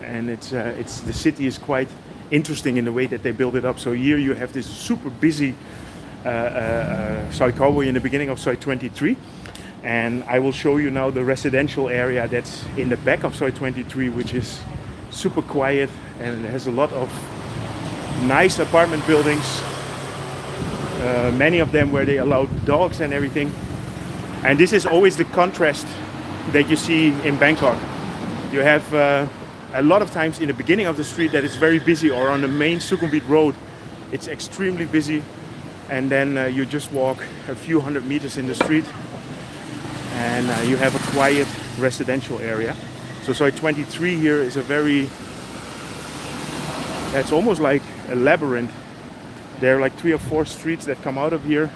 and it's the city is quite interesting in the way that they build it up. So here you have this super busy Soi Cowboy in the beginning of Soi 23, and I will show you now the residential area that's in the back of Soi 23, which is super quiet and has a lot of nice apartment buildings, many of them where they allow dogs and everything. And this is always the contrast that you see in Bangkok. You have a lot of times in the beginning of the street that is very busy, or on the main Sukhumvit road it's extremely busy, and then you just walk a few hundred meters in the street and you have a quiet residential area. So Soi 23 here is a very, it's almost like a labyrinth. There are like 3 or 4 streets that come out of here.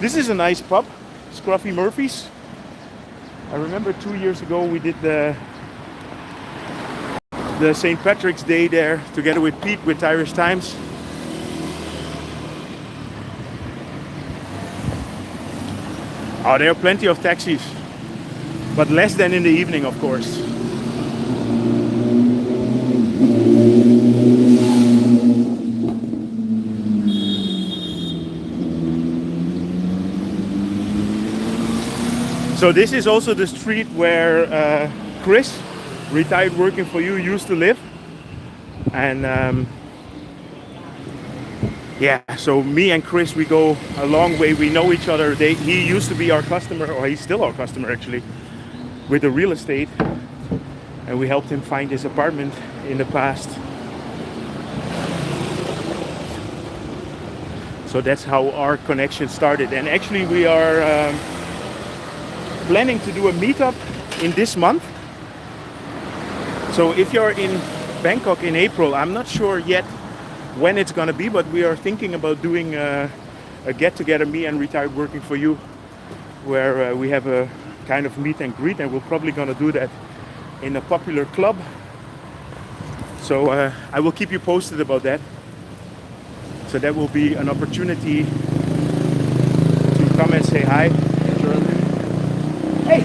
This is a nice pub, Scruffy Murphy's. I remember 2 years ago we did the St. Patrick's Day there together with Pete with Irish Times. Oh, there are plenty of taxis, but less than in the evening, of course. So this is also the street where Chris, retired working for you, used to live. And yeah, so me and Chris, we go a long way. We know each other. He used to be our customer, or he's still our customer actually, with the real estate. And we helped him find his apartment in the past. So that's how our connection started. And actually we are planning to do a meetup in this month. So if you're in Bangkok in April, I'm not sure yet when it's gonna be, but we are thinking about doing a get-together, me and Retired Working for You, where we have a kind of meet and greet, and we're probably gonna do that in a popular club. So I will keep you posted about that. So that will be an opportunity to come and say hi. Hey,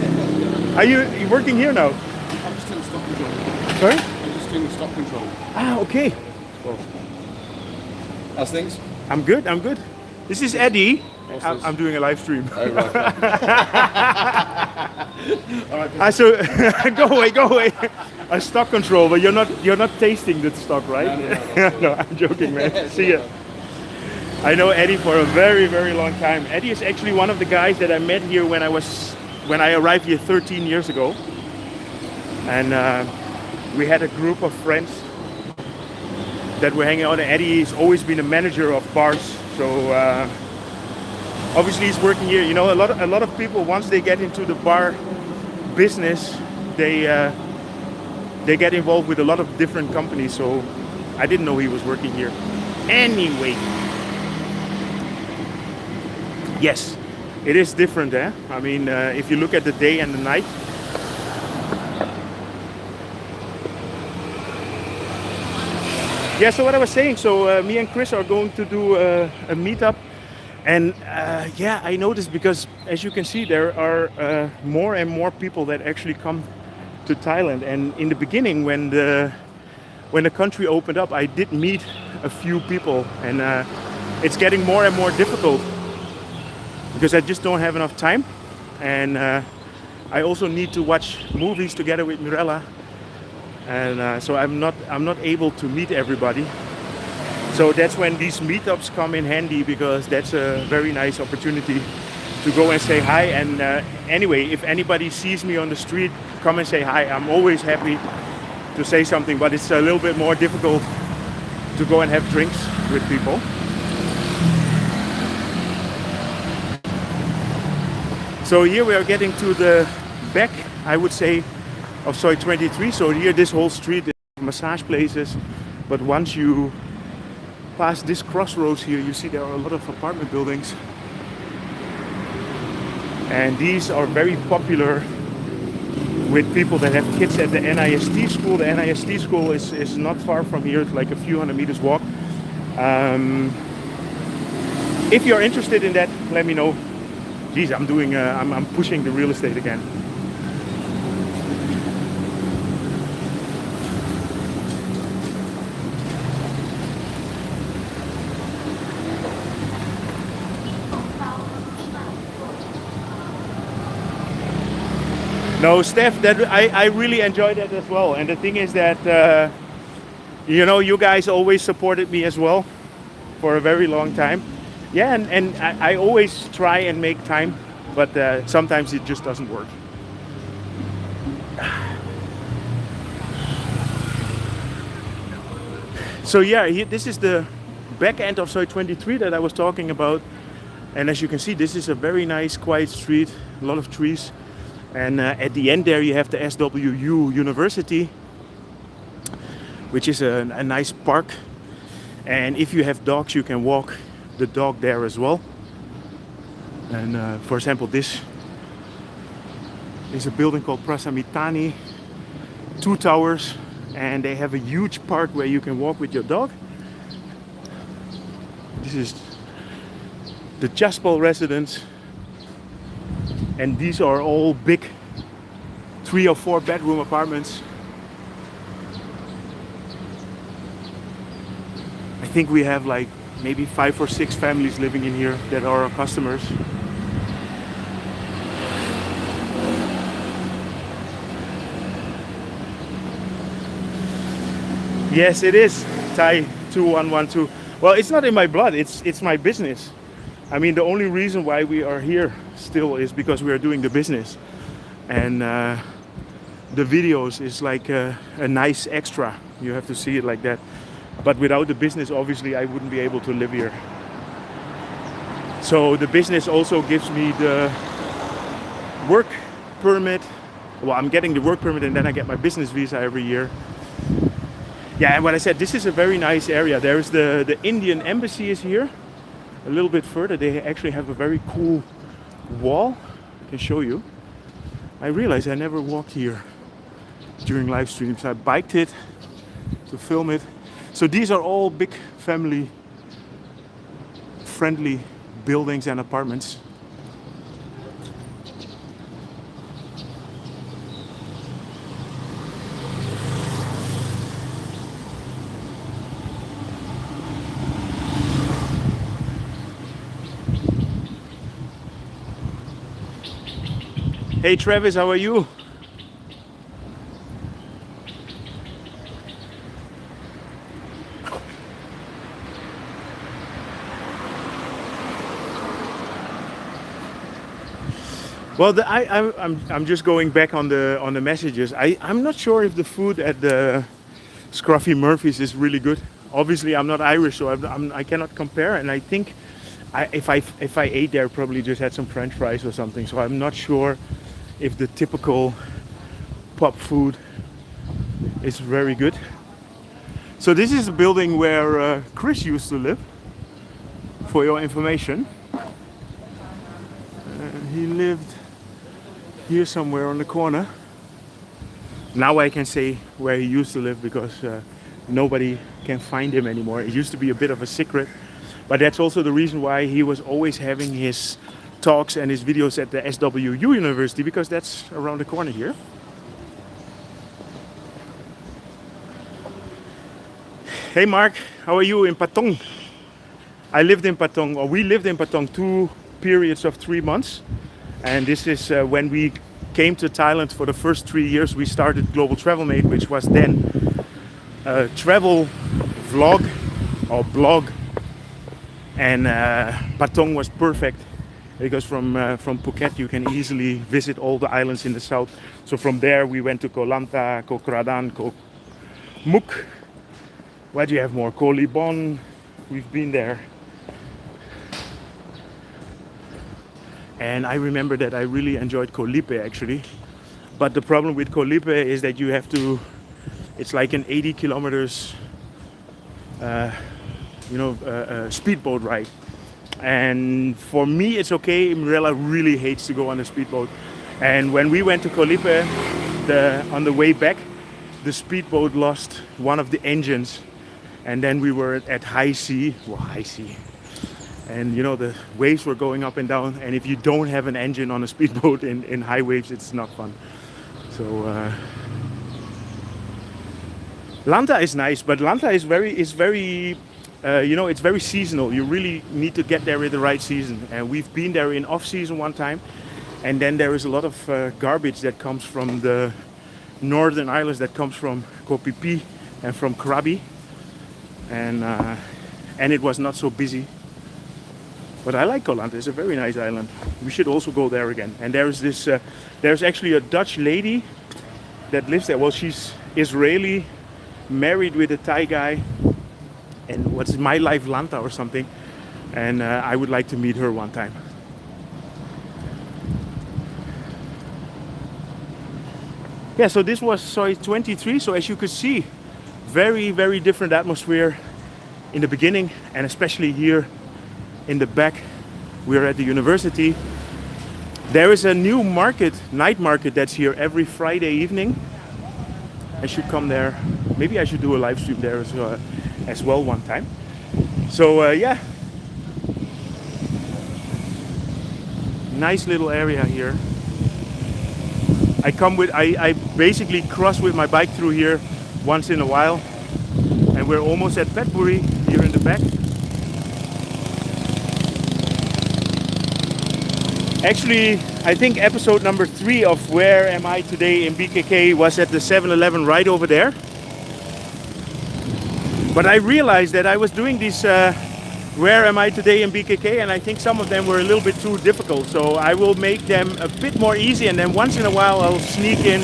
are you working here now? I'm just doing stock control. Sorry? I'm just doing stock control. Ah, okay. Well, how's things? I'm good, I'm good. This is Eddie. How's things? I'm doing a live stream. Oh, right. All right. So go away. A stock control, but you're not tasting the stock, right? No. No, I'm joking, man. See ya. I know Eddie for a very, very long time. Eddie is actually one of the guys that I met here when I arrived here 13 years ago. And we had a group of friends that were hanging out. And Eddie has always been a manager of bars. So obviously he's working here. You know, a lot of people, once they get into the bar business, they get involved with a lot of different companies. So I didn't know he was working here. Anyway, yes, it is different, eh? I mean, if you look at the day and the night. Yeah, so what I was saying, so me and Chris are going to do a meetup. And yeah, I noticed because, as you can see, there are more and more people that actually come to Thailand. And in the beginning, when the country opened up, I did meet a few people, and it's getting more and more difficult because I just don't have enough time, and I also need to watch movies together with Mirella, and so I'm not able to meet everybody. So that's when these meetups come in handy, because that's a very nice opportunity to go and say hi. And anyway, if anybody sees me on the street, come and say hi. I'm always happy to say something, but it's a little bit more difficult to go and have drinks with people. So here we are getting to the back, I would say, of Soi 23. So here this whole street is massage places, but once you pass this crossroads here, you see there are a lot of apartment buildings, and these are very popular with people that have kids at the NIST school. The NIST school is not far from here, it's like a few hundred meters walk. If you're interested in that, let me know. Geez, I'm pushing the real estate again. No, Steph, that I really enjoyed that as well. And the thing is that, you know, you guys always supported me as well for a very long time. Yeah, and I always try and make time, but sometimes it just doesn't work. So yeah, this is the back end of Soi 23 that I was talking about. And as you can see, this is a very nice, quiet street, a lot of trees. And at the end there you have the SWU University, which is a nice park. And if you have dogs, you can walk the dog there as well. And for example, this is a building called Prasamitani, 2 towers, and they have a huge park where you can walk with your dog. This is the Chaspal residence, and these are all big 3 or 4 bedroom apartments. I think we have like maybe 5 or 6 families living in here that are our customers. Yes, it is Thai 2112. Well, it's not in my blood, it's my business. I mean, the only reason why we are here still is because we are doing the business. And the videos is like a nice extra. You have to see it like that. But without the business, obviously, I wouldn't be able to live here. So the business also gives me the work permit. Well, I'm getting the work permit and then I get my business visa every year. Yeah, and what I said, this is a very nice area. There's the Indian embassy is here. A little bit further, they actually have a very cool wall. I can show you. I realized I never walked here during live streams. I biked it to film it. So these are all big family friendly buildings and apartments. Hey Travis, how are you? Well, I'm just going back on the messages. I'm not sure if the food at the Scruffy Murphy's is really good. Obviously, I'm not Irish, so I cannot compare. And I think if I ate there, probably just had some French fries or something. So I'm not sure if the typical pub food is very good. So this is a building where Chris used to live. For your information, he lived here somewhere on the corner. Now I can say where he used to live because nobody can find him anymore. It used to be a bit of a secret, but that's also the reason why he was always having his talks and his videos at the SWU University, because that's around the corner here. Hey Mark, how are you in Patong? I lived in Patong, or we lived in Patong 2 periods of 3 months. And this is when we came to Thailand for the first 3 years. We started Global Travel Mate, which was then a travel vlog or blog. And Patong was perfect because from Phuket you can easily visit all the islands in the south. So from there we went to Koh Lanta, Koh Kradan, Koh Muk. Where do you have more? Koh Libon. We've been there. And I remember that I really enjoyed Koh Lipe actually. But the problem with Koh Lipe is that you have to, it's like an 80 kilometers speedboat ride. And for me it's okay. Mirella really hates to go on a speedboat. And when we went to Koh Lipe, on the way back, the speedboat lost one of the engines. And then we were at high sea. Well, high sea. And you know, the waves were going up and down. And if you don't have an engine on a speedboat in high waves, it's not fun. So Lanta is nice, but Lanta is very it's very seasonal. You really need to get there in the right season. And we've been there in off season one time, and then there is a lot of garbage that comes from the northern islands, that comes from Koh Phi Phi and from Krabi, and it was not so busy. But I like Koh Lanta. It's a very nice island. We should also go there again. And there's this, there's actually a Dutch lady that lives there. Well, she's Israeli, married with a Thai guy, and what's My Life Lanta or something. And I would like to meet her one time. Yeah, so this was Soi 23. So as you could see, very, very different atmosphere in the beginning, and especially here in the back. We're at the university. There is a new market, night market, that's here every Friday evening. I should come there. Maybe I should do a live stream there as well one time. So yeah, nice little area here. I basically cross with my bike through here once in a while, and we're almost at Petbury here in the back. Actually, I think episode number 3 of Where Am I Today in BKK was at the 7-Eleven right over there. But I realized that I was doing these Where Am I Today in BKK, and I think some of them were a little bit too difficult. So I will make them a bit more easy, and then once in a while I'll sneak in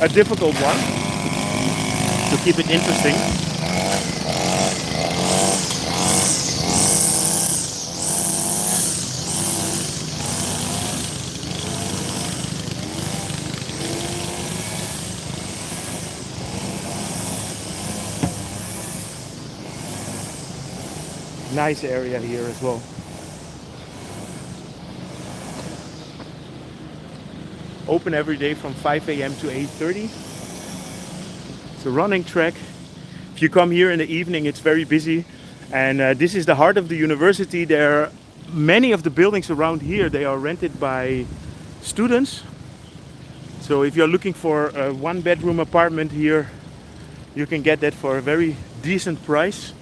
a difficult one to keep it interesting. Nice area here as well. Open every day from 5 a.m. to 8:30. It's a running track. If you come here in the evening, it's very busy. And this is the heart of the university. There are many of the buildings around here, they are rented by students. So if you're looking for a 1-bedroom apartment here, you can get that for a very decent price.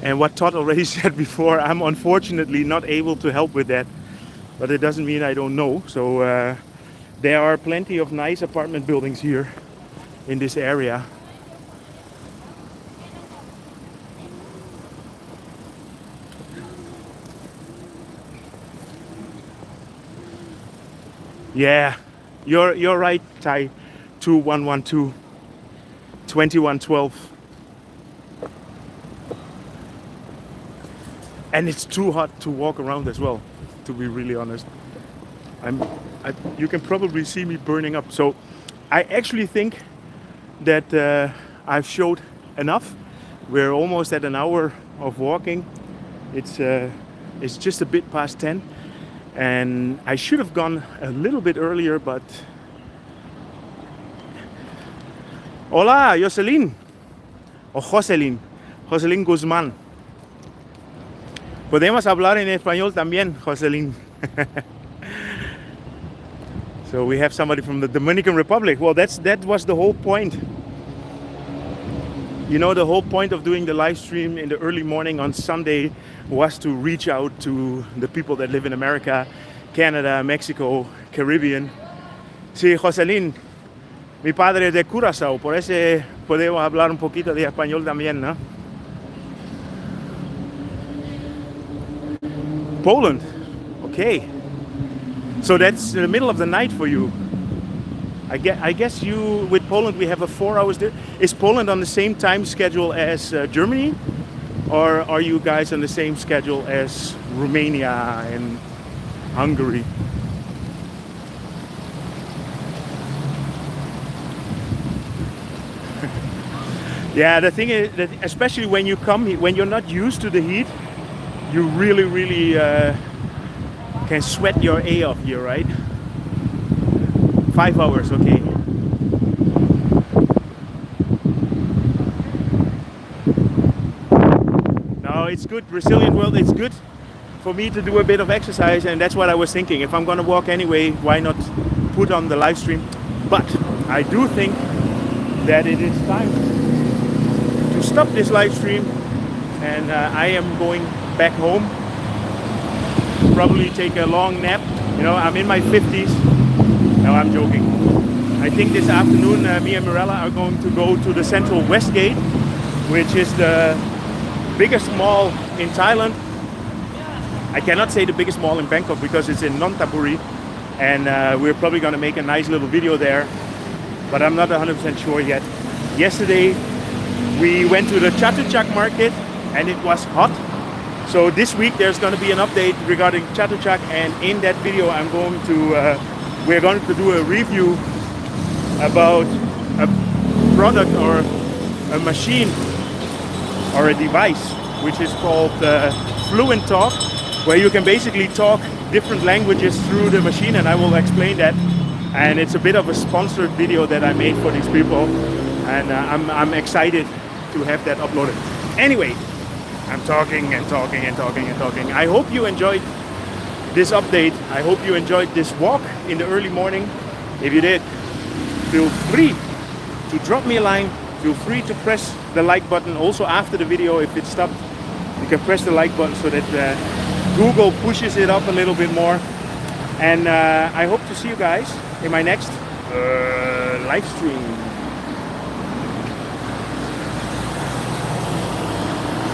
And what Todd already said before, I'm unfortunately not able to help with that. But it doesn't mean I don't know. So there are plenty of nice apartment buildings here in this area. Yeah, you're right, Thai. 2112, 2112. And it's too hot to walk around as well, to be really honest. You can probably see me burning up. So I actually think that I've showed enough. We're almost at an hour of walking. It's just a bit past 10. And I should have gone a little bit earlier, but... Hola, Jocelyn. O Jocelyn. Jocelyn Guzmán. Podemos hablar en español también, Jocelyn. So we have somebody from the Dominican Republic. Well, that was the whole point. You know, the whole point of doing the live stream in the early morning on Sunday was to reach out to the people that live in America, Canada, Mexico, Caribbean. Sí, Jocelyn, mi padre es de Curazao, por podemos hablar un poquito de español también, ¿no? Poland, okay. So that's the middle of the night for you. I guess you, with Poland, we have a 4 hours there. Is Poland on the same time schedule as Germany? Or are you guys on the same schedule as Romania and Hungary? Yeah, the thing is that especially when you come here, when you're not used to the heat, you really can sweat your A off here, right? 5 hours, okay. No, it's good. Brazilian world, it's good for me to do a bit of exercise, and that's what I was thinking. If I'm gonna walk anyway, why not put on the live stream? But I do think that it is time to stop this live stream, and I am going back home. Probably take a long nap. You know, I'm in my 50s. No, I'm joking. I think this afternoon me and Mirella are going to go to the Central West Gate, which is the biggest mall in Thailand. I cannot say the biggest mall in Bangkok because it's in Nonthaburi, and we're probably going to make a nice little video there, but I'm not 100% sure yet. Yesterday we went to the Chatuchak market and it was hot. So this week there's going to be an update regarding Chatuchak, and in that video we're going to do a review about a product or a machine or a device which is called Fluent Talk, where you can basically talk different languages through the machine, and I will explain that. And it's a bit of a sponsored video that I made for these people, and I'm excited to have that uploaded. Anyway, I'm talking and talking and talking and talking. I hope you enjoyed this update. I hope you enjoyed this walk in the early morning. If you did, feel free to drop me a line. Feel free to press the like button. Also after the video, if it stopped, you can press the like button so that Google pushes it up a little bit more. And I hope to see you guys in my next live stream.